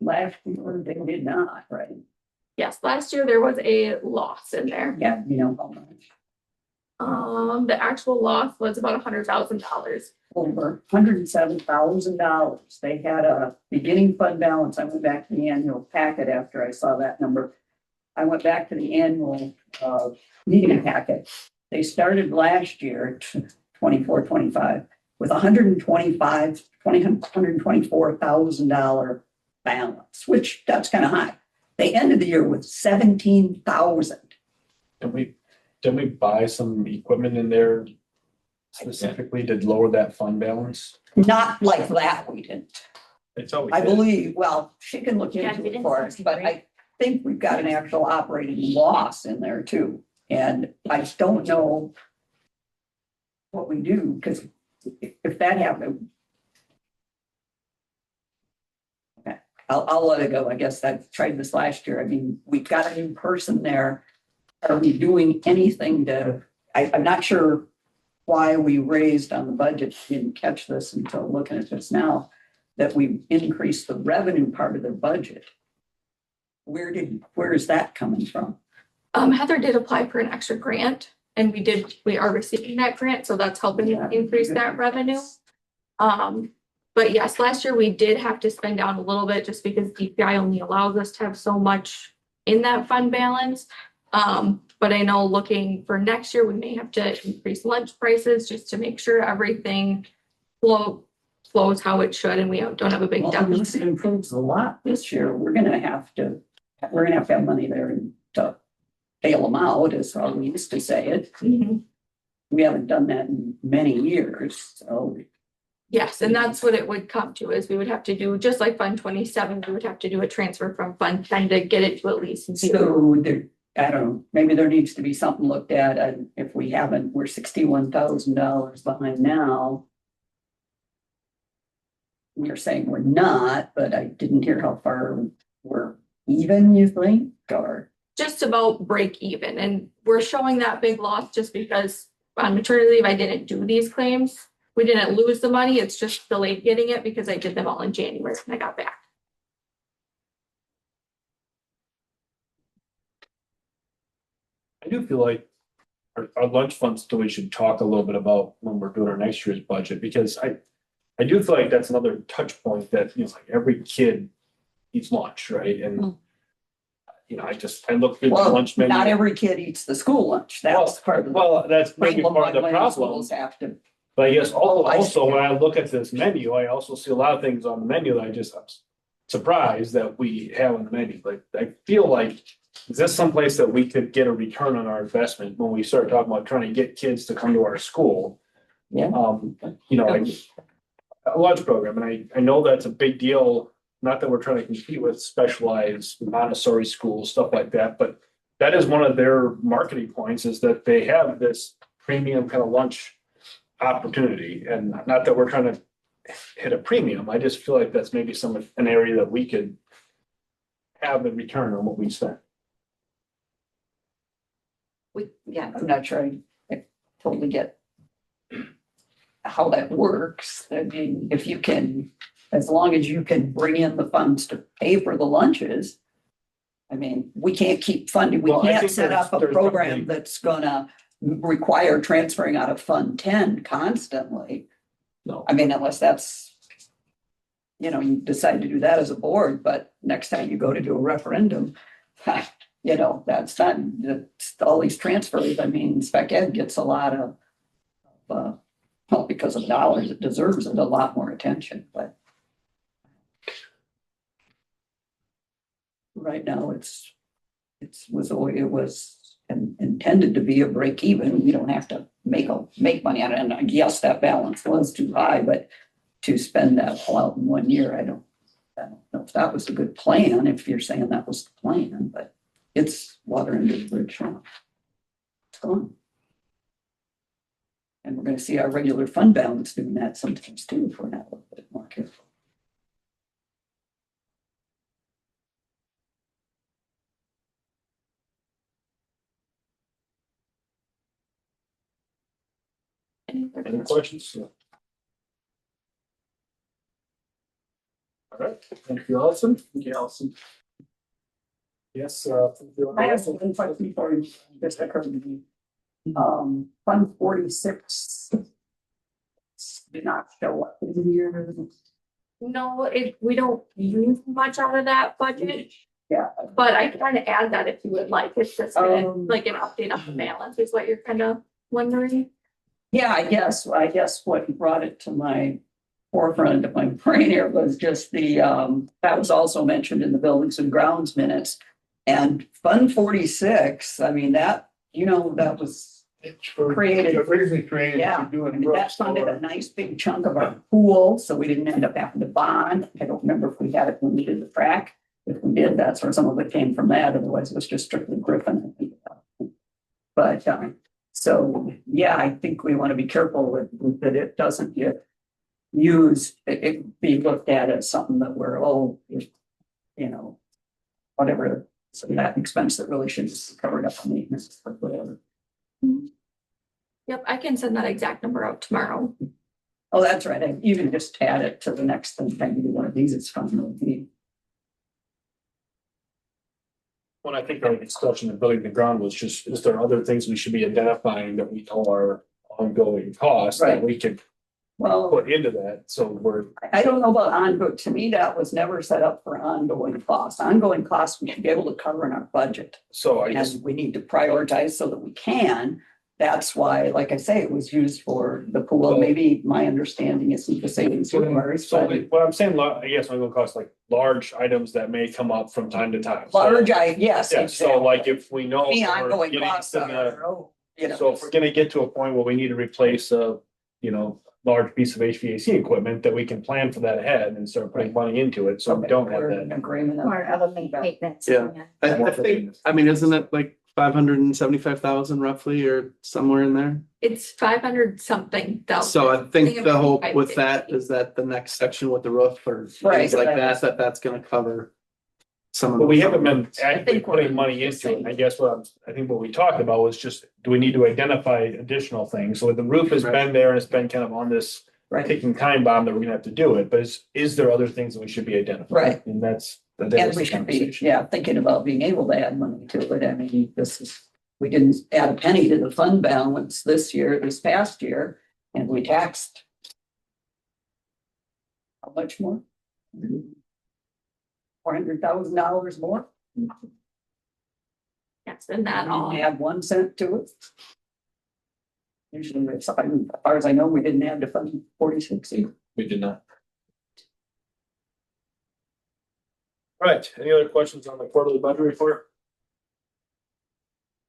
Last year, they did not, right? Yes, last year there was a loss in there. Yeah, you know how much? The actual loss was about $100,000. Over $107,000. They had a beginning fund balance. I went back to the annual packet after I saw that number. I went back to the annual meeting packet. They started last year, 24-25, with $124,000 balance, which that's kind of high. They ended the year with 17,000. Didn't we buy some equipment in there specifically to lower that fund balance? Not like that, we didn't. It's always. I believe, well, she can look Yeah, into we it didn't for us, but I think we've got an actual operating loss in there too. And I don't know what we do, because if that happened. Okay, I'll let it go. I guess I tried this last year. I mean, we've got a new person there. Are we doing anything to, I'm not sure why we raised on the budget, didn't catch this until looking at this now, that we increased the revenue part of their budget. Where is that coming from? Heather did apply for an extra grant, and we are receiving that grant, so that's helping increase that revenue. But yes, last year we did have to spend down a little bit just because DPI only allows us to have so much in that fund balance. But I know looking for next year, we may have to increase lunch prices just to make sure everything flows how it should and we don't have a big Well, unless deficit. it improves a lot this year, we're gonna have to have money there to bail them out, is how we used to say it. Mhm. We haven't done that in many years, so. Yes, and that's what it would come to, is we would have to do, just like Fund 27, we would have to do a transfer from Fund 10 to get it to at least zero. So there, I don't know, maybe there needs to be something looked at, and if we haven't, we're $61,000 behind now. You're saying we're not, but I didn't hear how far we're even, you think, or? Just about break even, and we're showing that big loss just because on maternity leave, I didn't do these claims. We didn't lose the money, it's just delayed getting it because I did them all in January when I got back. I do feel like our lunch fund still we should talk a little bit about when we're doing our next year's budget, because I do feel like that's another touch point that, you know, like every kid eats lunch, right? And you know, I look through the Well, lunch menu. not every kid eats the school lunch, that's part of the. Well, that's maybe problem part of the why problem. schools have to. But I guess Oh, I also see. when I look at this menu, I also see a lot of things on the menu that I'm surprised that we have on the menu. Like, I feel like, is this someplace that we could get a return on our investment when we start talking about trying to get kids to come to our school? Yeah. You know, like a lunch program, and I know that's a big deal. Not that we're trying to compete with specialized Montessori schools, stuff like that, but that is one of their marketing points, is that they have this premium kind of lunch opportunity. And not that we're trying to hit a premium, I just feel like that's maybe an area that we could have a return on what we spent. I'm not sure I totally get how that works. I mean, if you can, as long as you can bring in the funds to pay for the lunches. I mean, we can't keep funding, we Well, I can't think set up a there's program definitely- that's gonna require transferring out of Fund 10 constantly. No. I mean, unless that's, you know, you decide to do that as a board, but next time you go to do a referendum, you know, that's not, all these transfers, I mean, spec ed gets a lot of, well, because of dollars, it deserves it a lot more attention, but right now it was intended to be a break even. We don't have to make money on it. And yes, that balance was too high, but to spend that all out in 1 year, I don't know if that was a good plan, if you're saying that was the plan, but it's water under the bridge now. It's gone. And we're gonna see our regular fund balance doing that sometimes too, if we're not a little bit more careful. Any questions? All right, thank you, Allison. Thank you, Allison. Yes, I have one question for you, just occurred to me. Fund 46 did not show up in here. No, we don't use much out of that budget, Yeah, but I can kind of add that if you would like. It's just kinda Um, like an update on the balance is what you're kind of wondering. yeah, I guess what brought it to my forefront of my brain here was just that was also mentioned in the buildings and grounds minutes. And Fund 46, I mean, that, you know, that was created. Originally created Yeah, for doing. I mean, that funded a nice big chunk of our pool, so we didn't end up having to bond. I don't remember if we had it when we did the track. If we did, that's where some of it came from that, otherwise it was just strictly Griffin. But, so, yeah, I think we want to be careful that it doesn't get used, it be looked at as something that we're, you know, whatever, so that expense that really should be covered up on maintenance, but whatever. Yep, I can send that exact number out tomorrow. Oh, that's right. You can just add it to the next thing. Maybe one of these is fun. When I think our discussion of building the ground was just, is there other things we should be identifying that we know are ongoing costs that Right. we could Well, put into that, so we're, I don't know about ongoing, to me, that was never set up for ongoing costs. Ongoing costs, we should be able to cover in our budget. so I guess, And we need to prioritize so that we can. That's why, like I say, it was used for the pool. Well- Maybe my understanding isn't the same as yours, so but like, what I'm saying, I guess I'm gonna cost like large items that may come up from time to time. So- large, yes. Yeah, so like if we know. Me, we're ongoing getting costs to the- are, So if we're gonna get to a point where we need to replace a, large piece of HVAC equipment, that we can plan for that ahead and start putting money into it, so we don't have We're in that. agreement. Or of a maintenance. Yeah. I think, I mean, isn't it like 575,000 roughly or somewhere in there? It's 500 something thousand. So I think the hope I with think- that is that the next section with the roof or Right. things like that, that's gonna cover some of. But we those haven't been numbers. actively think we're putting money into it. I guess I think what we talked about was just, do we need to identify additional things? So the roof has been there and it's been kind of on this Right, ticking time bomb that we're gonna have to do it, but is there other things that we should be identifying? Right. And that's. and we should be, thinking about being able to add money to it. I mean, we didn't add a penny to the fund balance this past year, and we taxed. How much more? $400,000 more? Yes, and that all. We add 1 cent to it. Usually, as far as I know, we didn't add to fund 46 either. We did not. All right, any other questions on the quarterly budget report?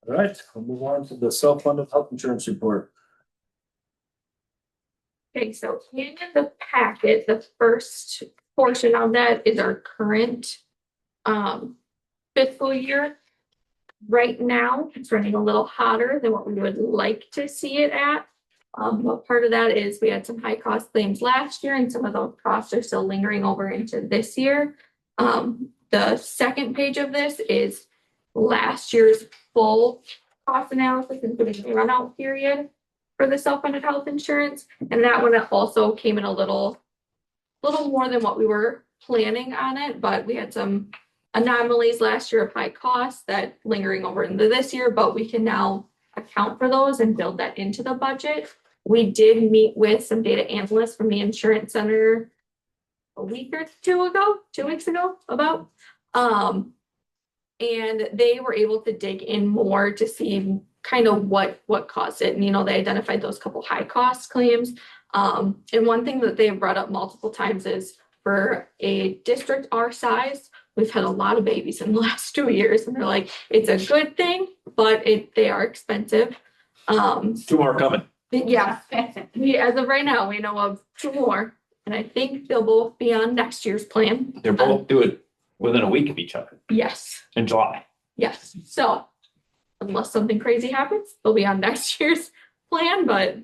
All right, we'll move on to the self-funded health insurance report. Okay, so in the packet, the first portion of that is our current fiscal year. Right now, it's running a little hotter than what we would like to see it at. But part of that is we had some high cost claims last year, and some of those costs are still lingering over into this year. The second page of this is last year's full cost analysis, including the run out period for the self-funded health insurance. And that one also came in a little more than what we were planning on it, but we had some anomalies last year of high costs that lingering over into this year, but we can now account for those and build that into the budget. We did meet with some data analysts from the insurance center a week or 2 weeks ago about. And they were able to dig in more to see kind of what caused it. And, they identified those couple high cost claims. And one thing that they've brought up multiple times is for a district our size, we've had a lot of babies in the last 2 years, and they're like, it's a good thing, but they are expensive. 2 more coming. Yeah, as of right now, we know of 2 more, and I think they'll both be on next year's plan. They're both do it within a week of each other Yes, in July. yes. So unless something crazy happens, they'll be on next year's plan, but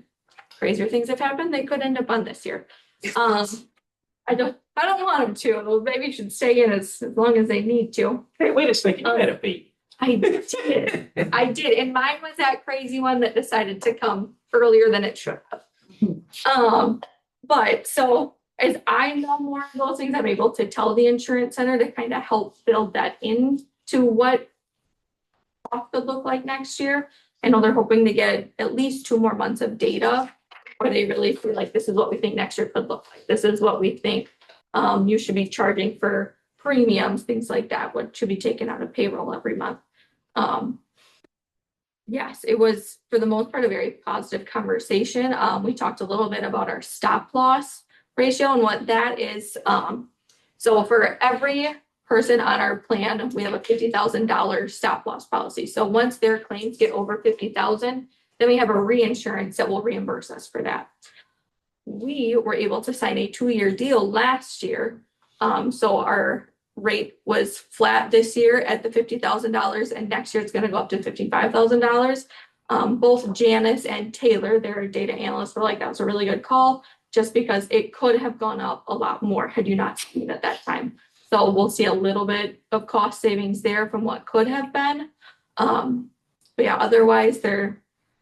crazier things have happened. They could end up on this year. I don't want them to. Maybe should stay in as long as they need to. Hey, wait a second, you had a baby. I did. And mine was that crazy one that decided to come earlier than it should have. But so as I know more of those things, I'm able to tell the insurance center to kind of help build that into what cost could look like next year. I know they're hoping to get at least 2 more months of data where they really feel like this is what we think next year could look like. This is what we think you should be charging for premiums, things like that, what should be taken out of payroll every month. Yes, it was for the most part a very positive conversation. We talked a little bit about our stop loss ratio and what that is. So for every person on our plan, we have a $50,000 stop loss policy. So once their claims get over 50,000, then we have a reinsurance that will reimburse us for that. We were able to sign a 2-year deal last year. So our rate was flat this year at the $50,000, and next year it's going to go up to $55,000. Both Janice and Taylor, their data analysts, were like, that was a really good call, just because it could have gone up a lot more had you not seen it at that time. So we'll see a little bit of cost savings there from what could have been. But yeah, otherwise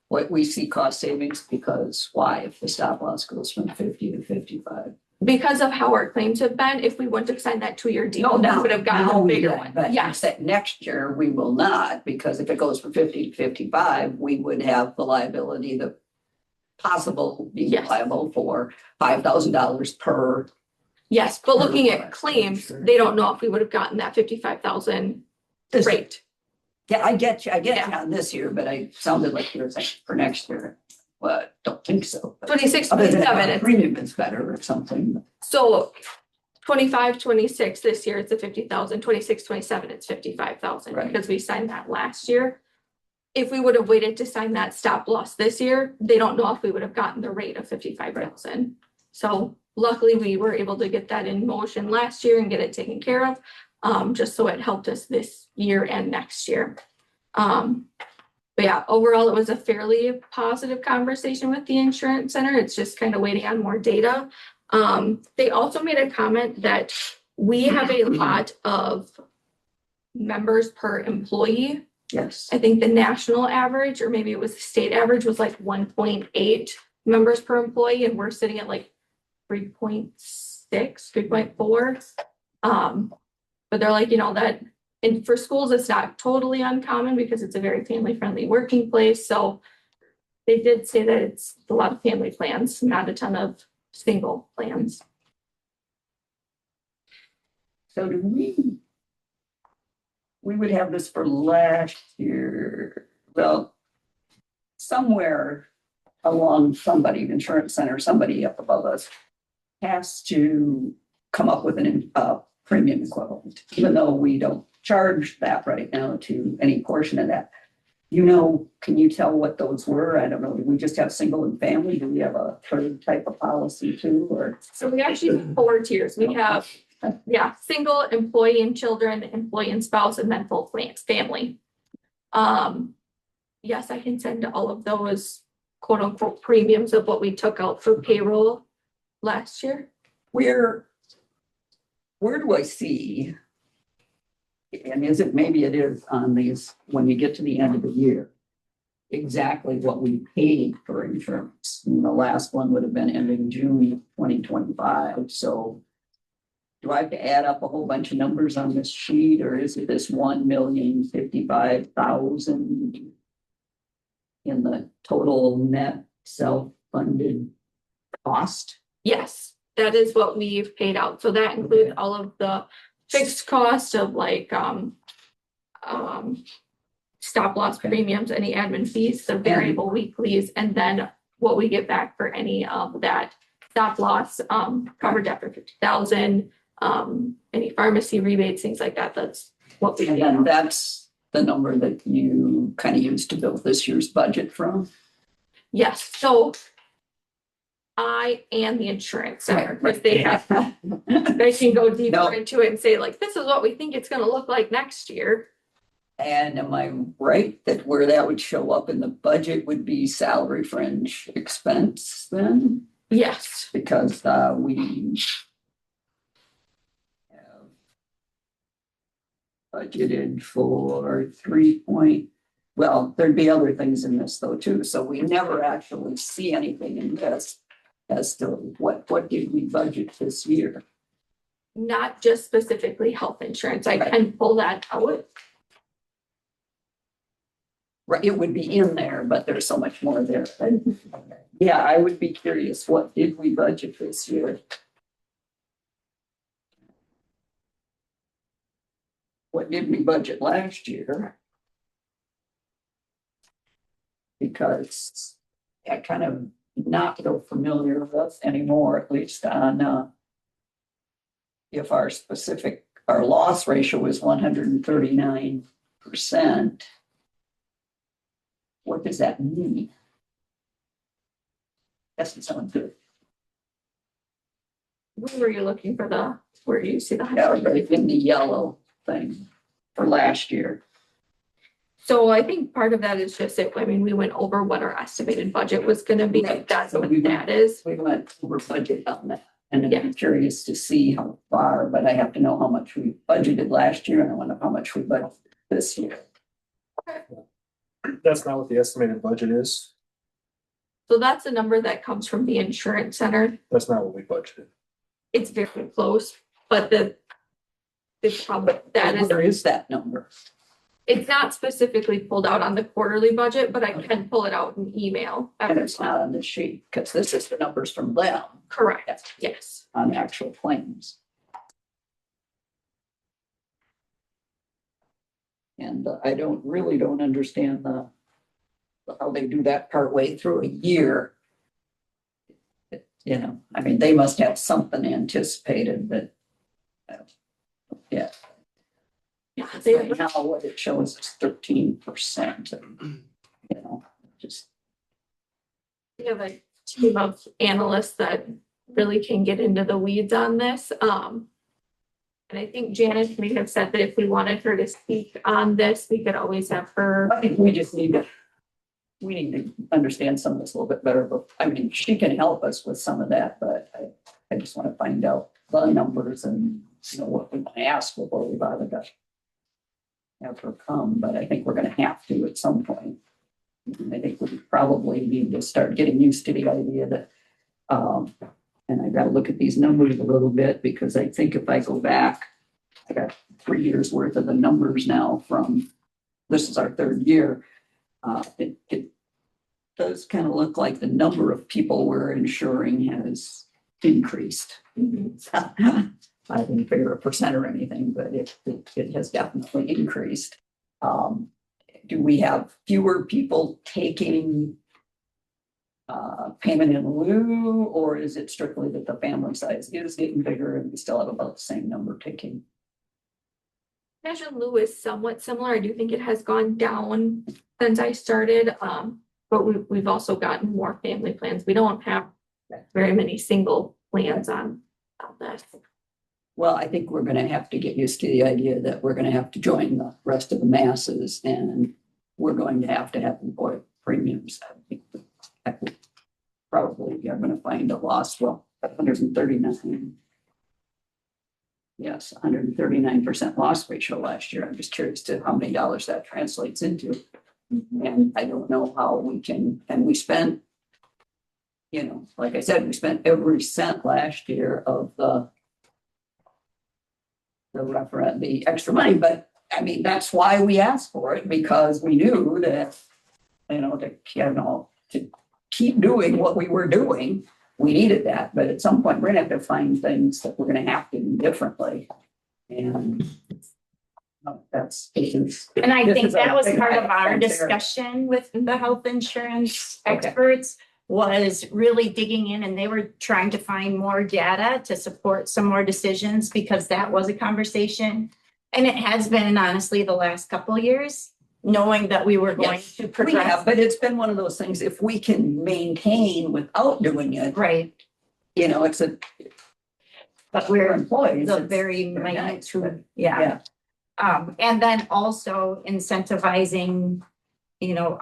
What we see cost savings because why? If the stop loss goes from 50 to 55. because of how our claims have been, if we wouldn't have signed that 2-year deal, we would have gotten a bigger one. But Yes. yes, next year we will not, because if it goes from 50 to 55, we would have the liability that possible being Yes. liable for $5,000 per. Yes, but looking Per- at claims, they don't know if we would have gotten that 55,000 This- rate. Yeah, I get you Yeah. on this year, but I sounded like you were saying for next year. Well, don't think so. but 26, Other than 27, the it's premium is better or something. so 25, 26 this year, it's a 50,000, 26, 27, it's 55,000 Right. because we signed that last year. If we would have waited to sign that stop loss this year, they don't know if we would have gotten the rate of 55,000. So luckily, we were able to get that in motion last year and get it taken care of. Just so it helped us this year and next year. But yeah, overall, it was a fairly positive conversation with the insurance center. It's just kind of waiting on more data. They also made a comment that we have a lot of members per employee. Yes. I think the national average, or maybe it was the state average, was like 1.8 members per employee, and we're sitting at like 3.6, 3.4. But they're like, that, and for schools, it's not totally uncommon because it's a very family-friendly working place. So they did say that it's a lot of family plans, not a ton of single plans. So do we would have this for last year, well, somewhere along somebody, insurance center, somebody up above us has to come up with an premium equivalent, even though we don't charge that right now to any portion of that. Can you tell what those were? I don't know. Do we just have single and family? Do we have a third type of policy too, or? So we actually have 4 tiers. We have, single, employee and children, employee and spouse, and then full family. Yes, I can send all of those quote unquote premiums of what we took out for payroll last year. Where do I see? And maybe it is on these, when you get to the end of the year, exactly what we paid for insurance. And the last one would have been ending June 2025. So do I have to add up a whole bunch of numbers on this sheet, or is it this 1,055,000 in the total net self-funded cost? Yes, that is what we've paid out. So that includes all of the fixed cost of like stop loss premiums, any admin fees, the variable weeklies, and then what we get back for any of that stop loss coverage after 50,000, any pharmacy rebates, things like that. That's what we And pay then out. that's the number that you kind of used to build this year's budget from. Yes, so I and the insurance center, because they have, they can go deeper No. into it and say like, this is what we think it's gonna look like next year. And am I right that where that would show up in the budget would be salary fringe expense then? Yes, Because we have budgeted for there'd be other things in this though too. So we never actually see anything in this as to what did we budget this year? not just specifically health insurance. I Right. can pull that out. Right, it would be in there, but there's so much more there. Yeah, I would be curious, what did we budget this year? What did we budget last year? Because I kind of not so familiar with anymore, at least on if our loss ratio is 139%. What does that mean? Doesn't sound good. Where were you looking for where you see the? Yeah, right in the yellow thing for last year. So I think part of that is just it. I mean, we went over what our estimated budget was gonna be. Right. That's So what we that is. We went over budget on that. And Yeah. I'm curious to see how far, but I have to know how much we budgeted last year and I want to know how much we budgeted this year. That's not what the estimated budget is. So that's a number that comes from the insurance center. That's not what we budgeted. It's very close, but the problem, that is, Where is that number? It's not specifically pulled out on the quarterly budget, but I can pull it out in email. And every it's not month. on this sheet, because this is the numbers from them Correct, yes. on actual claims. And I really don't understand how they do that partway through a year. You know, I mean, they must have something anticipated that. Yeah. Yeah, they Right now, what it shows is 13%. You know, just. We have a team of analysts that really can get into the weeds on this. And I think Janice may have said that if we wanted her to speak on this, we could always have her. I think we need to understand some of this a little bit better, but I mean, she can help us with some of that, but I just want to find out the numbers and, you know, what we want to ask before we bother to have her come, but I think we're gonna have to at some point. I think we probably need to start getting used to the idea that, and I gotta look at these numbers a little bit, because I think if I go back, I got 3 years worth of the numbers now from, this is our 3rd year. It does kind of look like the number of people we're insuring has increased. I didn't figure a percent or anything, but it has definitely increased. Do we have fewer people taking payment in lieu, or is it strictly that the family size is getting bigger and we still have about the same number taking? Cash in lieu is somewhat similar. I do think it has gone down since I started. But we've also gotten more family plans. We don't have very many single plans on this. Well, I think we're gonna have to get used to the idea that we're gonna have to join the rest of the masses, and we're going to have employee premiums. I think probably are gonna find a loss, well, 139. Yes, 139% loss ratio last year. I'm just curious to how many dollars that translates into. And I don't know how we can, and we spent, you know, like I said, we spent every cent last year of the extra money, but I mean, that's why we asked for it, because we knew that, you know, to keep doing what we were doing, we needed that. But at some point, we're gonna have to find things that we're gonna have to do differently. And that's. And I this think is a that was big part of our item there. discussion with the health insurance Okay. experts, was really digging in, and they were trying to find more data to support some more decisions, because that was a conversation. And it has been honestly the last couple of years, knowing that we were going Yes, to We progress. have, but it's been one of those things, if we can maintain without doing it, Right, you know, it's a, but for we're employees. the it's very very minute, nice, but yeah. And then also incentivizing, you know,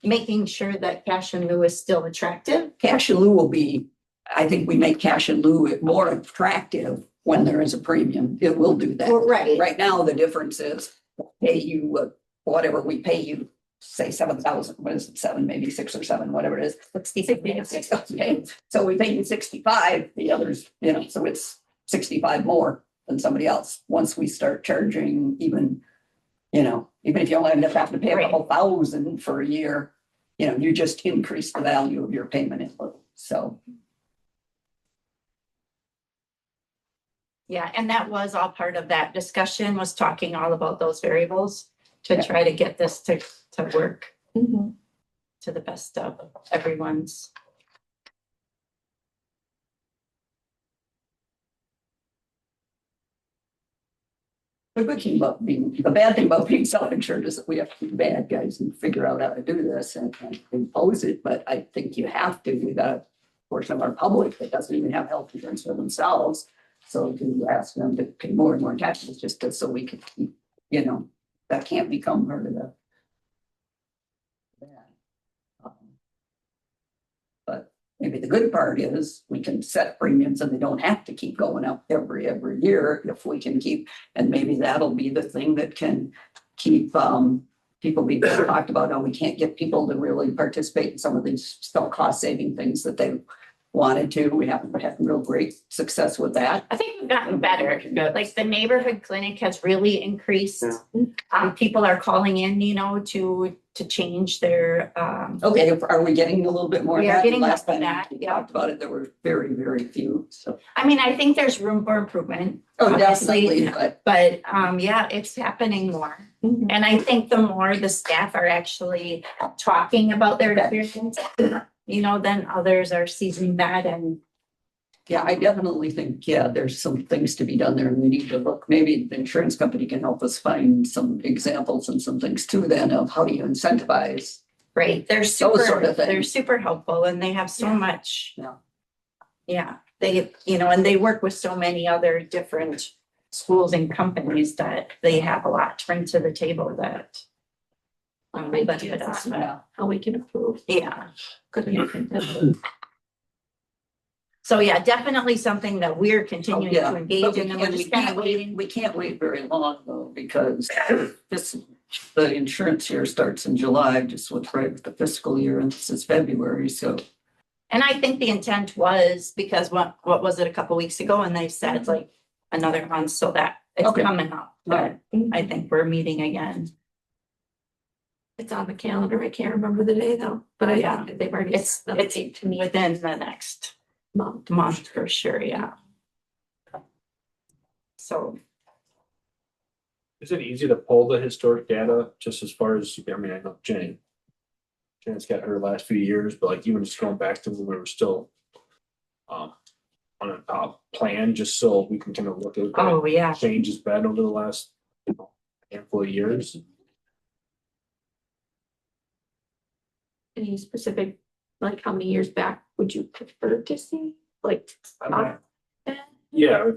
making sure that cash in lieu is still attractive. Cash in lieu will be, I think we make cash in lieu more attractive when there is a premium. It will do that. Right. Right now, the difference is pay you whatever we pay you, say 7,000, what is it, 7, maybe 6 or 7, whatever it is. 66, okay. So we pay you 65, the others, you know, so it's 65 more than somebody else. Once we start charging even, you know, even if you only end up having to pay a couple thousand for a year, you know, you just increase the value of your payment in lieu. So. Yeah, and that was all part of that discussion, was talking all about those variables to Yeah. try to get this to work Mhm. to the best of everyone's. The good thing about the bad thing about being self-insured is that we have to be bad guys and figure out how to do this and impose it, but I think you have to. We got a portion of our public that doesn't even have health insurance for themselves. So to ask them to pay more and more taxes just so we can keep, you know, that can't become part of the. But maybe the good part is we can set premiums and they don't have to keep going up every year if we can keep, and maybe that'll be the thing that can keep people being talked about. Oh, we can't get people to really participate in some of these still cost saving things that they wanted to. We haven't had real great success with that. I think we've gotten better. Like the neighborhood clinic has really increased. People are calling in, to change their, Okay, are we getting a little bit more of We are that? getting Last more of time that, we yeah. talked about it, there were very, very few, so. I think there's room for improvement. Oh, obviously, definitely, but But, yeah, it's happening more. And I think the more the staff are actually talking about their experience, then others are seizing that and yeah, I definitely think, there's some things to be done there and we need to look, maybe the insurance company can help us find some examples and some things too then of how do you incentivize. great. They're sort super, of things. they're super helpful and they have so Yeah. much. Yeah. Yeah, they, and they work with so many other different schools and companies that they have a lot to bring to the table that. Will benefit us. Yeah. How we can improve. Yeah, Good. We so yeah, definitely something that we're continuing Yeah, to but engage we in and we're can't- just kind of waiting. We can't wait very long though, because the insurance year starts in July, just with right with the fiscal year, and this is February, so. And I think the intent was because what was it a couple weeks ago and they said like another month so that it's Okay. coming up. But I think we're meeting again. It's on the calendar. I can't remember the day though, but Yeah. they've already. It's set the date to me within the next month for sure, yeah. So, Is it easy to pull the historic data just as far as, I know Jen's got her last few years, but like even just going back to when we were still on a plan, just so we can kind of look at oh, yeah. change has been over the last handful of years. Any specific, like how many years back would you prefer to see? Like, I might- Yeah,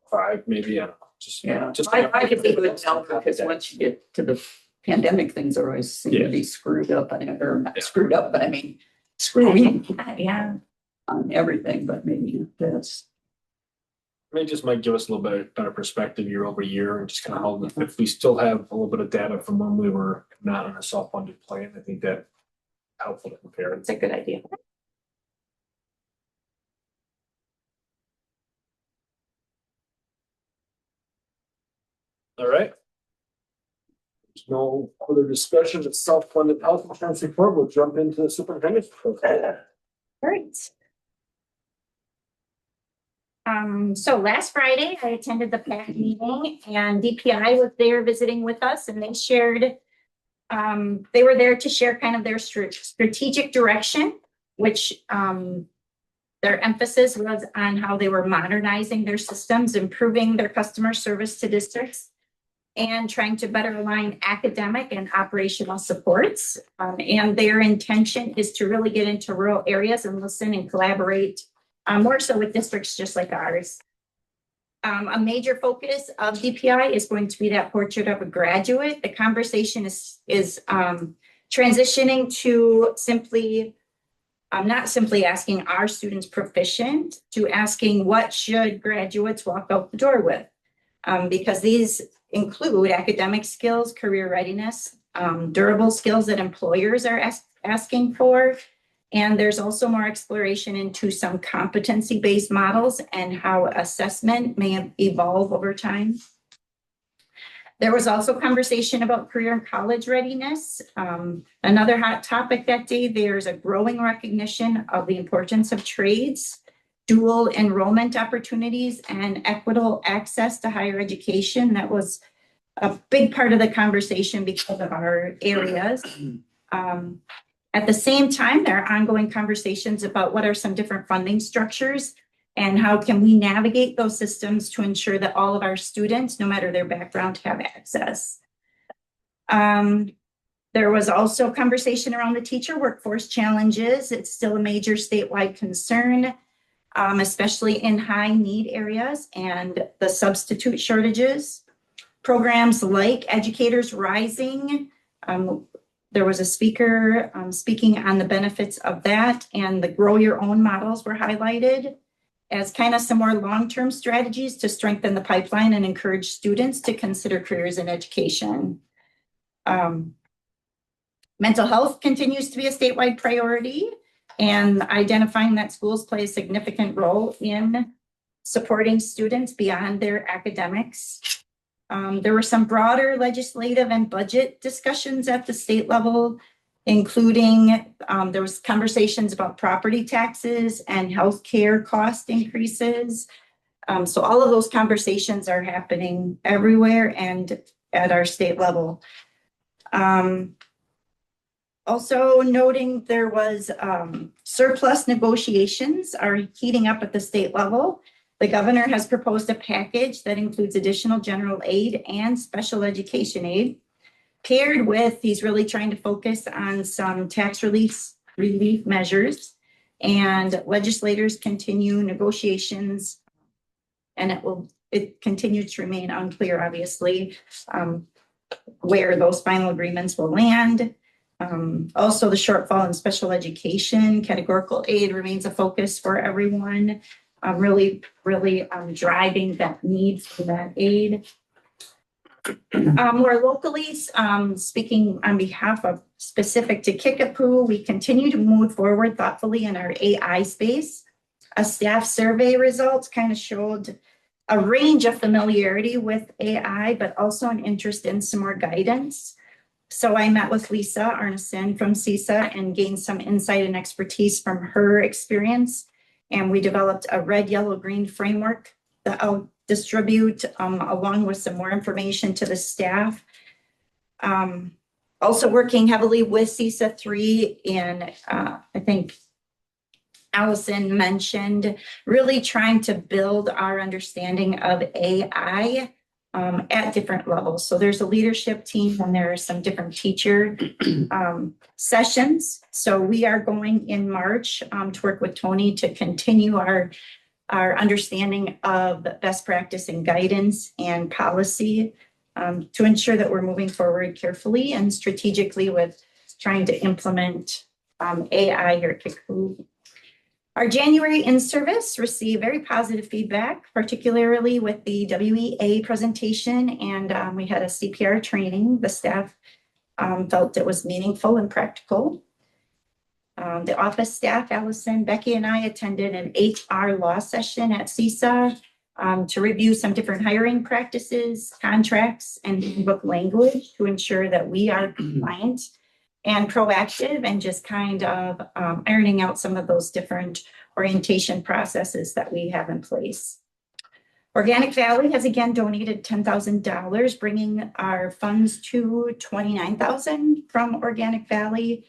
5 maybe, I don't know, just. Just I could be good now, because once you get to the pandemic, things are always seem to be screwed up, or not screwed up, but I mean, screwing Yeah, on everything, but maybe this. I mean, it just might give us a little bit better perspective year over year and just kind of hold, if we still have a little bit of data from when we were not on a self-funded plan, I think that helpful to compare. it's a good idea. All right. There's no further discussion of self-funded health insurance report. We'll jump into the superintendent's report. Great. So last Friday, I attended the PAC meeting and DPI was there visiting with us and they shared. They were there to share kind of their strategic direction, which their emphasis was on how they were modernizing their systems, improving their customer service to districts, and trying to better align academic and operational supports. And their intention is to really get into rural areas and listen and collaborate more so with districts just like ours. A major focus of DPI is going to be that portrait of a graduate. The conversation is transitioning to simply, not simply asking our students proficient, to asking what should graduates walk out the door with? Because these include academic skills, career readiness, durable skills that employers are asking for. And there's also more exploration into some competency-based models and how assessment may evolve over time. There was also conversation about career and college readiness. Another hot topic that day, there's a growing recognition of the importance of trades, dual enrollment opportunities, and equitable access to higher education. That was a big part of the conversation because of our areas. At the same time, there are ongoing conversations about what are some different funding structures and how can we navigate those systems to ensure that all of our students, no matter their background, have access. There was also conversation around the teacher workforce challenges. It's still a major statewide concern, especially in high need areas and the substitute shortages. Programs like Educators Rising, there was a speaker speaking on the benefits of that, and the Grow Your Own models were highlighted as kind of some more long-term strategies to strengthen the pipeline and encourage students to consider careers in education. Mental health continues to be a statewide priority. and identifying that schools play a significant role in supporting students beyond their academics. There were some broader legislative and budget discussions at the state level, including there was conversations about property taxes and healthcare cost increases. So all of those conversations are happening everywhere and at our state level. Also noting there was surplus negotiations are heating up at the state level. The governor has proposed a package that includes additional general aid and special education aid. Paired with, he's really trying to focus on some tax relief measures, and legislators continue negotiations, and it continues to remain unclear, obviously, where those final agreements will land. Also, the shortfall in special education categorical aid remains a focus for everyone. Really driving that need for that aid. More locally, speaking on behalf of specific to Kickapoo, we continue to move forward thoughtfully in our AI space. A staff survey results kind of showed a range of familiarity with AI, but also an interest in some more guidance. So I met with Lisa Arneson from CISA and gained some insight and expertise from her experience. And we developed a red, yellow, green framework that I'll distribute along with some more information to the staff. Also working heavily with CISA 3 in, I think Allison mentioned, really trying to build our understanding of AI at different levels. So there's a leadership team and there are some different teacher sessions. So we are going in March to work with Tony to continue our understanding of best practice and guidance and policy to ensure that we're moving forward carefully and strategically with trying to implement AI here at Kickapoo. Our January in-service received very positive feedback, particularly with the WEA presentation, and we had a CPR training. The staff felt it was meaningful and practical. The office staff, Allison, Becky, and I attended an HR law session at CISA to review some different hiring practices, contracts, and handbook language to ensure that we are compliant and proactive and just kind of ironing out some of those different orientation processes that we have in place. Organic Valley has again donated $10,000, bringing our funds to $29,000 from Organic Valley.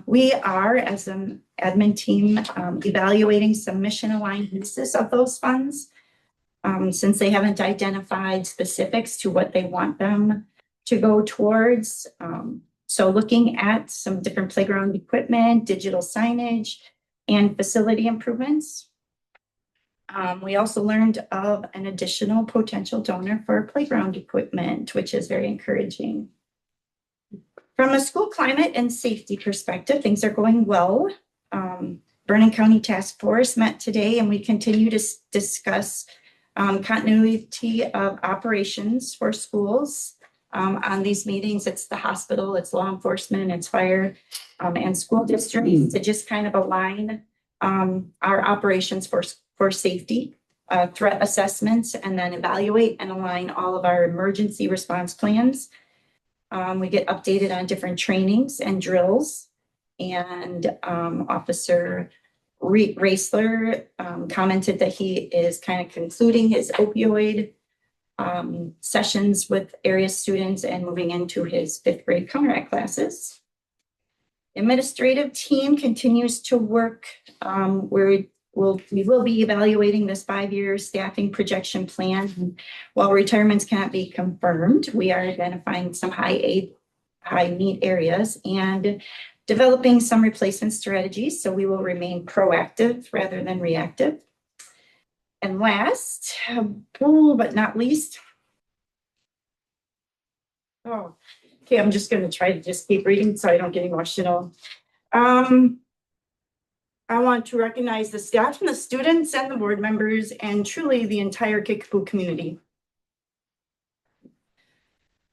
We are, as an admin team, evaluating some mission-aligned uses of those funds since they haven't identified specifics to what they want them to go towards. So looking at some different playground equipment, digital signage, and facility improvements. We also learned of an additional potential donor for playground equipment, which is very encouraging. From a school climate and safety perspective, things are going well. Vernon County Task Force met today and we continue to discuss continuity of operations for schools. On these meetings, it's the hospital, it's law enforcement, it's fire, and school districts to just kind of align our operations for safety, threat assessments, and then evaluate and align all of our emergency response plans. We get updated on different trainings and drills, and Officer Raisler commented that he is kind of concluding his opioid sessions with area students and moving into his 5th grade counteract classes. Administrative team continues to work where we will be evaluating this 5-year staffing projection plan. While retirements cannot be confirmed, we are identifying some high need areas and developing some replacement strategies. So we will remain proactive rather than reactive. And last, but not least, okay, I'm just going to try to just keep reading so I don't get emotional. I want to recognize the staff and the students and the board members and truly the entire Kickapoo community.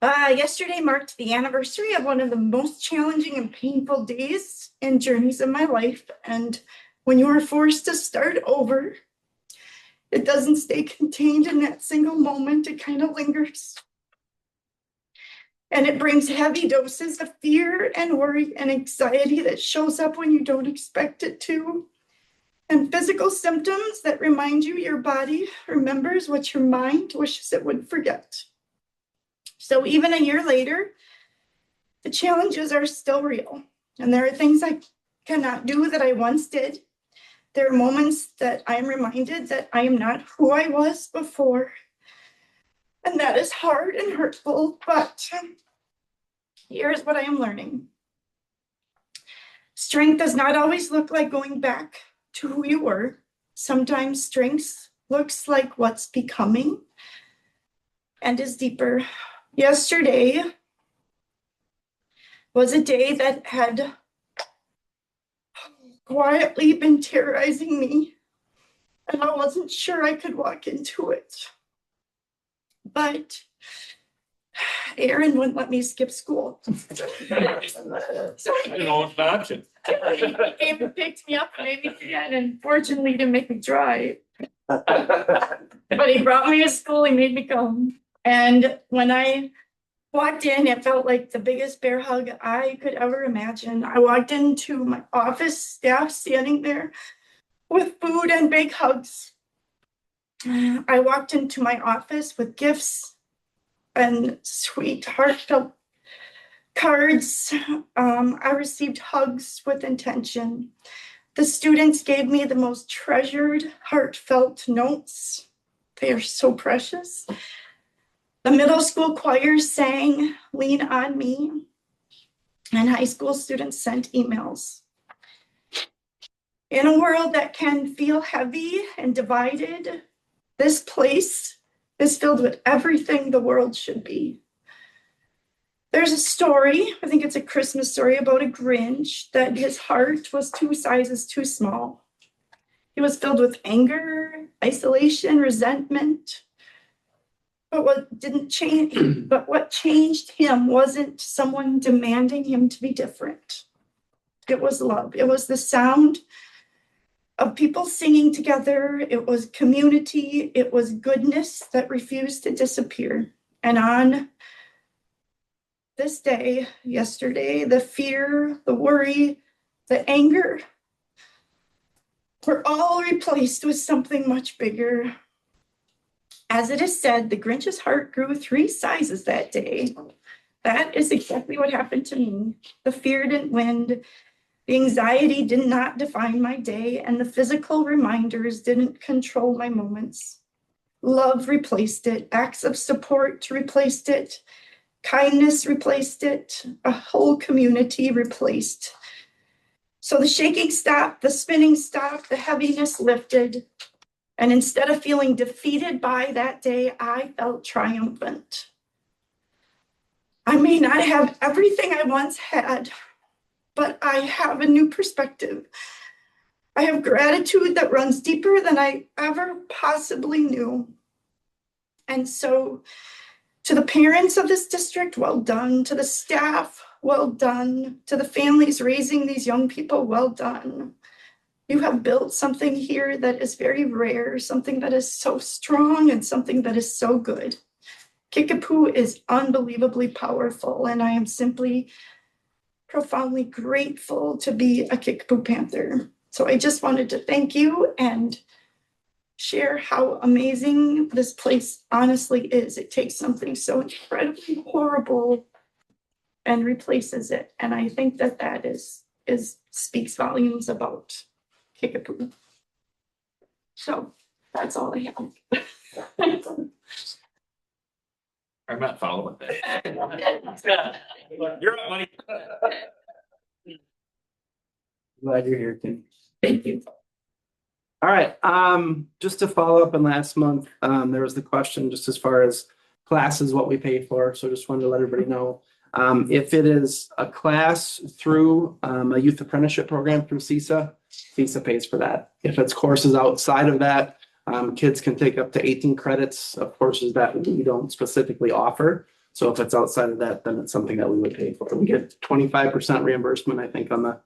Yesterday marked the anniversary of one of the most challenging and painful days and journeys of my life. And when you are forced to start over, it doesn't stay contained in that single moment. It kind of lingers. And it brings heavy doses of fear and worry and anxiety that shows up when you don't expect it to. And physical symptoms that remind you your body remembers what your mind wishes it would forget. So even a year later, the challenges are still real. And there are things I cannot do that I once did. There are moments that I am reminded that I am not who I was before. And that is hard and hurtful, but here's what I am learning. Strength does not always look like going back to who you were. Sometimes strength looks like what's becoming and is deeper. Yesterday was a day that had quietly been terrorizing me, and I wasn't sure I could walk into it. But Aaron wouldn't let me skip school. So You know, it's an option. he came and picked me up and made me again, and fortunately didn't make me drive. But he brought me to school, he made me come. And when I walked in, it felt like the biggest bear hug I could ever imagine. I walked into my office, staff standing there with food and big hugs. I walked into my office with gifts and sweet, heartfelt cards. I received hugs with intention. The students gave me the most treasured, heartfelt notes. They are so precious. The middle school choir sang "Lean on Me," and high school students sent emails. In a world that can feel heavy and divided, this place is filled with everything the world should be. There's a story, I think it's a Christmas story, about a Grinch that his heart was 2 sizes too small. He was filled with anger, isolation, resentment. But what changed him wasn't someone demanding him to be different. It was love. It was the sound of people singing together. It was community. It was goodness that refused to disappear. And on this day, yesterday, the fear, the worry, the anger were all replaced with something much bigger. As it is said, the Grinch's heart grew 3 sizes that day. That is exactly what happened to me. The fear didn't win. The anxiety did not define my day, and the physical reminders didn't control my moments. Love replaced it. Acts of support replaced it. Kindness replaced it. A whole community replaced. So the shaking stopped, the spinning stopped, the heaviness lifted. And instead of feeling defeated by that day, I felt triumphant. I may not have everything I once had, but I have a new perspective. I have gratitude that runs deeper than I ever possibly knew. And so, to the parents of this district, well done. To the staff, well done. To the families raising these young people, well done. You have built something here that is very rare, something that is so strong and something that is so good. Kickapoo is unbelievably powerful, and I am simply profoundly grateful to be a Kickapoo Panther. So I just wanted to thank you and share how amazing this place honestly is. It takes something so incredibly horrible and replaces it. And I think that is speaks volumes about Kickapoo. So that's all I have. I'm not following that. You're up, buddy. Glad you're here, Tim. Thank you. All right, just to follow up on last month, there was the question just as far as classes, what we pay for. So just wanted to let everybody know. If it is a class through a youth apprenticeship program through CISA, CISA pays for that. If it's courses outside of that, kids can take up to 18 credits of courses that we don't specifically offer. So if it's outside of that, then it's something that we would pay for. We get 25% reimbursement, I think, on the,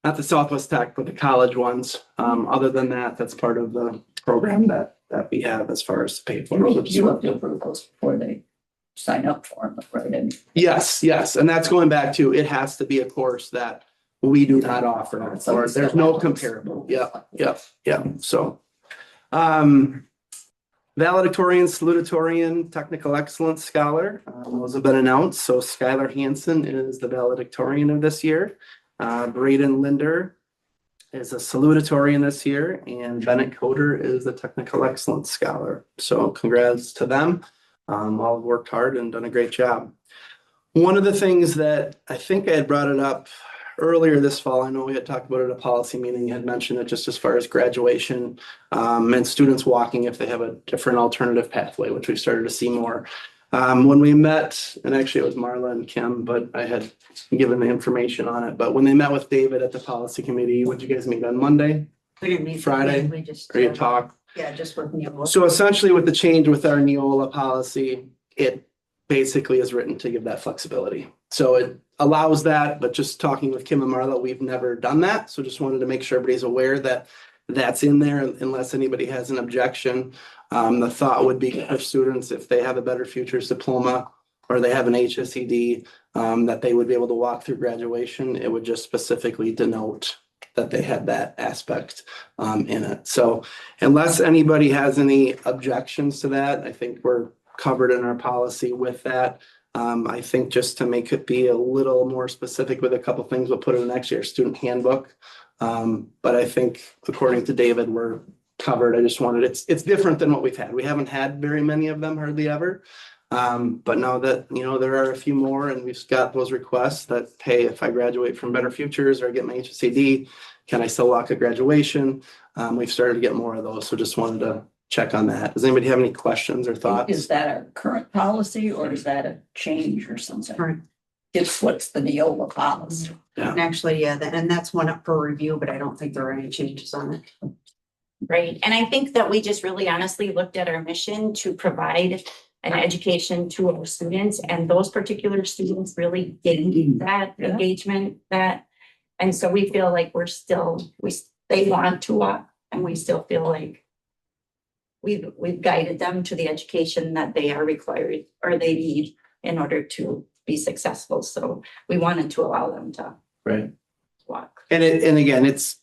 not the Southwest Tech, but the college ones. Other than that, that's part of the program that we have as far as paid for. You have to approve those before they sign up for them, right? And Yes, yes, and that's going back to, it has to be a course that we do not offer, or there's no comparable. Yeah, so. Valedictorian, salutatorian, technical excellence scholar, those have been announced. So Skylar Hansen is the valedictorian of this year. Braden Linder is a salutatorian this year, and Bennett Coder is the technical excellence scholar. So congrats to them. All worked hard and done a great job. One of the things that I think I had brought it up earlier this fall, I know we had talked about it at a policy meeting, you had mentioned it just as far as graduation, and students walking if they have a different alternative pathway, which we started to see more. When we met, and actually it was Marla and Kim, but I had given the information on it, but when they met with David at the policy committee, would you guys meet on Monday? We didn't meet. Friday? We just. Or you talk? Yeah, just with Neola. So essentially with the change with our Neola policy, it basically is written to give that flexibility. So it allows that, but just talking with Kim and Marla, we've never done that. So just wanted to make sure everybody's aware that that's in there unless anybody has an objection. The thought would be for students, if they have a Better Futures diploma or they have an HSED, that they would be able to walk through graduation. It would just specifically denote that they had that aspect in it. So unless anybody has any objections to that, I think we're covered in our policy with that. I think just to make it be a little more specific with a couple things, we'll put in the next year's student handbook. But I think according to David, we're covered. I just wanted, it's different than what we've had. We haven't had very many of them, hardly ever. But now that, there are a few more and we've got those requests that, hey, if I graduate from Better Futures or I get my HSCD, can I still walk at graduation? We've started to get more of those. So just wanted to check on that. Does anybody have any questions or thoughts? is that our current policy or is that a change or something? Current. It's what's the Neola policy. And actually, yeah, and that's one up for review, but I don't think there are any changes on it. Right, and I think that we just really honestly looked at our mission to provide an education to our students, and those particular students really gained that Yeah. engagement, and so we feel like they want to walk, and we still feel like we've guided them to the education that they are required or they need in order to be successful. So we wanted to allow them to Right. walk. And again, it's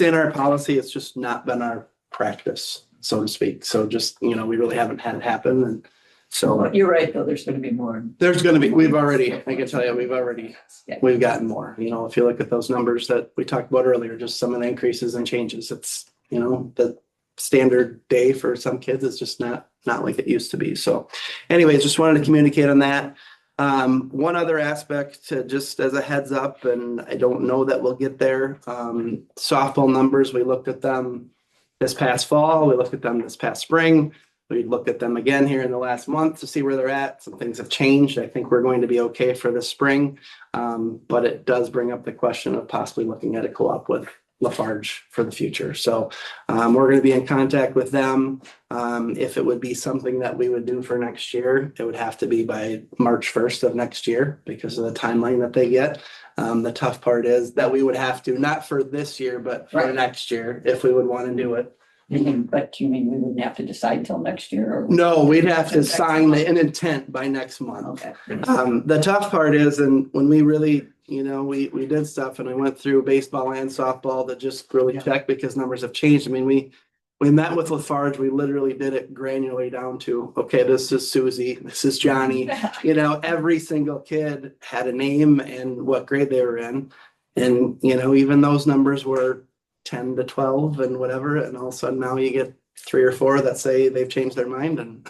in our policy. It's just not been our practice, so to speak. So just, we really haven't had it happen. And so But you're right, though, there's gonna be more. there's going to be, I can tell you, we've gotten more, if you look at those numbers that we talked about earlier, just some of the increases and changes, it's, the standard day for some kids is just not like it used to be. So anyways, just wanted to communicate on that. One other aspect to just as a heads up, and I don't know that we'll get there. Softball numbers, we looked at them this past fall, we looked at them this past spring. We looked at them again here in the last month to see where they're at. Some things have changed. I think we're going to be okay for this spring. But it does bring up the question of possibly looking at a co-op with Lafarge for the future. So we're going to be in contact with them. If it would be something that we would do for next year, it would have to be by March 1st of next year because of the timeline that they get. The tough part is that we would have to, not for this year, but for Right. next year, if we would want to do it. But you mean we wouldn't have to decide till next year or? No, we'd have to sign an intent by next month. Okay. The tough part is, and when we really, we did stuff and I went through baseball and softball to just really check because numbers have changed. I mean, we met with Lafarge, we literally did it granularly down to, okay, this is Susie, this is Johnny. Every single kid had a name and what grade they were in. And, even those numbers were 10 to 12 and whatever. And all of a sudden now you get 3 or 4 that say they've changed their mind and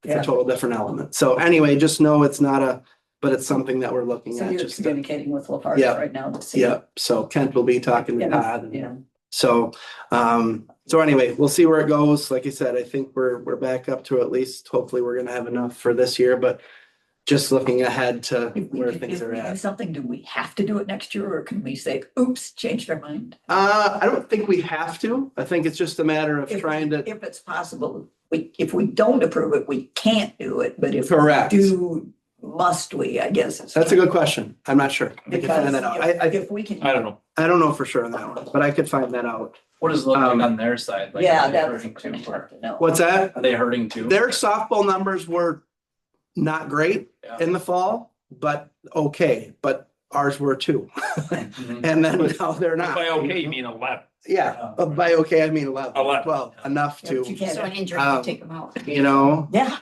it's a total different element. So anyway, just know it's not but it's something that we're looking So at. you're Just communicating with Lafarge Yeah. right now to see. Yeah. So Kent will be talking to Todd. and Yeah. So, anyway, we'll see where it goes. Like I said, I think we're back up to at least, hopefully we're going to have enough for this year, but just looking ahead to If we where do- things if are we do at. something, do we have to do it next year or can we say, oops, changed our mind? I don't think we have to. I think it's just a matter of trying to, If it's possible, if we don't approve it, we can't do it, but if we Correct. do, must we, I guess. that's a good question. I'm not sure. I could find that out. Because if we can. I don't know. I don't know for sure on that one, but I could find that out. What does it look like on their side? Like, Yeah, are they that's hurting what I'm too? hard to know. What's that? Are they hurting too? Their softball numbers were not great Yeah. in the fall, but okay, but ours were too. Mhm. And then now they're not. By okay, you mean 11. Yeah, but by okay, I mean 11. 11. Well, enough Yeah, but you to, can't- So an injury, Um, take them out. you know, Yeah.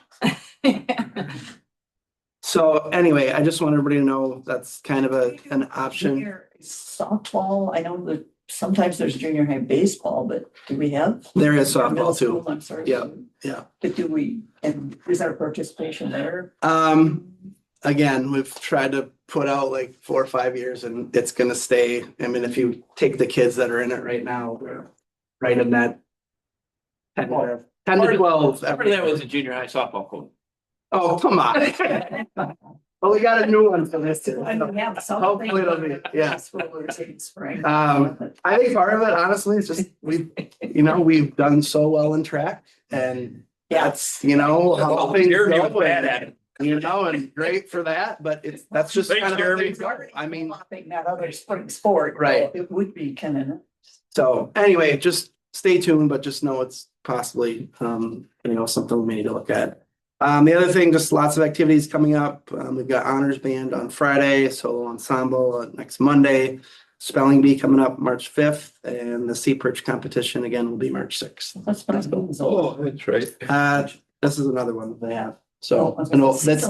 so anyway, I just want everybody to know that's kind of an option. Junior Softball, I know that sometimes there's junior high baseball, but do we have? There is Middle softball school, too. I'm sorry. Yeah, yeah. But do we, and is our participation there? Again, we've tried to put out like 4 or 5 years and it's gonna stay. I mean, if you take the kids that are in it right now, we're right in that 10 to 12. Part of that was a junior high softball coach. Oh, come on. Well, we got a new one for this. I don't have something. Hopefully it'll be, yeah. Schoolers in spring. I think part of it, honestly, is just we've done so well in track and that's, how things Jeremy was go. bad at it. And great for that, but that's just Thanks, kind of how Jeremy. things go. I mean, That other spring sport. Right. It would be kind of. so anyway, just stay tuned, but just know it's possibly, something we may need to look at. The other thing, just lots of activities coming up. We've got honors band on Friday, solo ensemble next Monday, spelling bee coming up March 5th, and the Sea Perch competition again will be March 6th. That's what I was going to Oh, that's right. This is another one they have. So, Oh, that's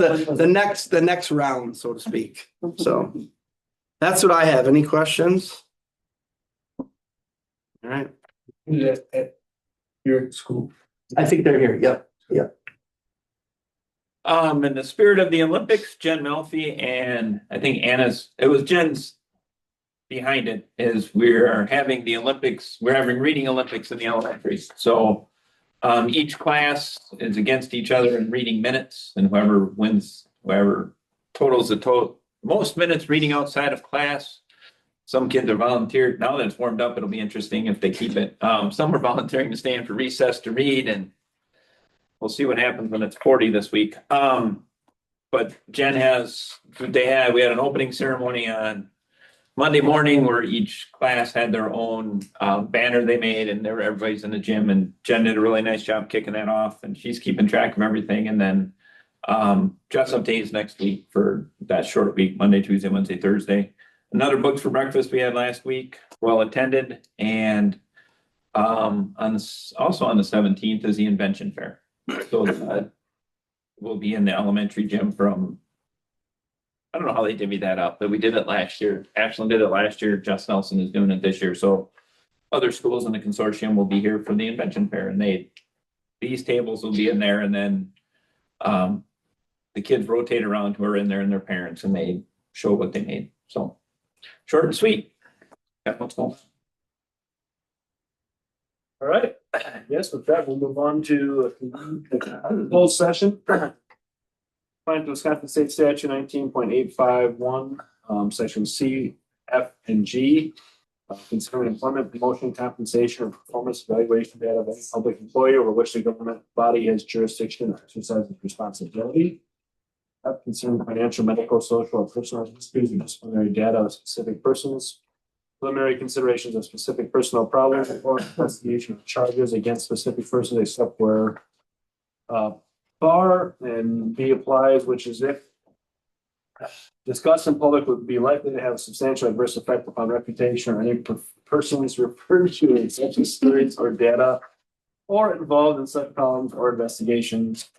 the next round, so to speak. So that's what I have. Any questions? All right. You're at school. I think they're here. Yep. Yep. In the spirit of the Olympics, Jen Melfi and I think it was Jen's behind it, is we're having the Olympics, we're having reading Olympics in the elementaries. So each class is against each other in reading minutes, and whoever totals the most minutes reading outside of class. Some kids are volunteered. Now that it's warmed up, it'll be interesting if they keep it. Some are volunteering to stay in for recess to read, and we'll see what happens when it's 40 this week. But Jen we had an opening ceremony on Monday morning where each class had their own banner they made, and everybody's in the gym, and Jen did a really nice job kicking that off, and she's keeping track of everything. And then dress up days next week for that short week, Monday, Tuesday, Wednesday, Thursday. Another Books for Breakfast we had last week, well attended, and also on the 17th is the Invention Fair. So we'll be in the elementary gym from, I don't know how they divvy that up, but we did it last year. Ashland did it last year. Jess Nelson is doing it this year. So other schools in the consortium will be here for the Invention Fair, and these tables will be in there, and then the kids rotate around who are in there and their parents, and they show what they made. So short and sweet. That's what's going on. All right. Yes, with that, we'll move on to the closed session. Find Wisconsin State Statute 19.851, section C, F, and G. Considering employment, promotion, compensation, or performance evaluation data of any public employee over which the government body has jurisdiction or exercises responsibility. F, considering financial, medical, social, or personal histories or disciplinary data of specific persons. Preliminary considerations of specific personal problems or investigation of charges against specific persons except where bar and B applies, which is if discussed in public would be likely to have a substantial adverse effect upon reputation or any persons referred to in such histories or data or involved in such problems or investigations.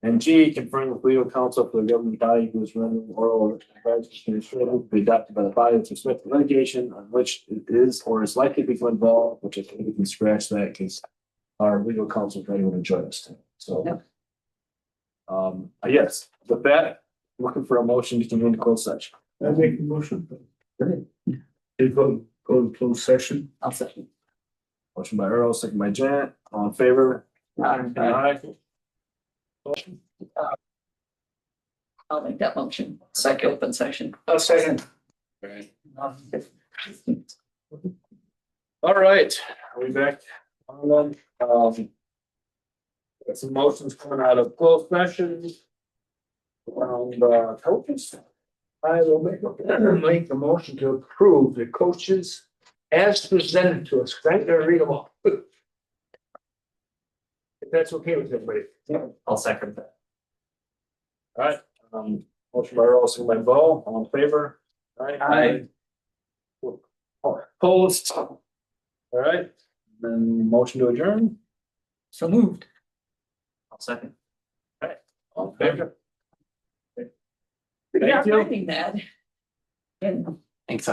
And G, conferring with legal counsel for the government body who is rendering oral advice to be adopted by the body with respect to litigation on which it is or is likely to become involved, which I think we can scratch that because our legal counsel is ready to join us tonight. So, Yep. Yes, with that, looking for a motion to convene the closed session. I make the motion. To go to closed session. I'll second. Motion by Earl, second by Janet, all in favor? Aye. I'll make that motion. Second open session. A second. Right. All right, are we back on then? Got some motions coming out of closed session. Coaches. I will make a motion to approve the coaches as presented to us. I'm gonna read them all. If that's okay with everybody. I'll second that. All right, motion by Earl, second by Bo, all in favor? Aye. Opposed? All right, then motion to adjourn, So moved. I'll second. all in favor? Yeah, Thank you. finding that. And Thanks.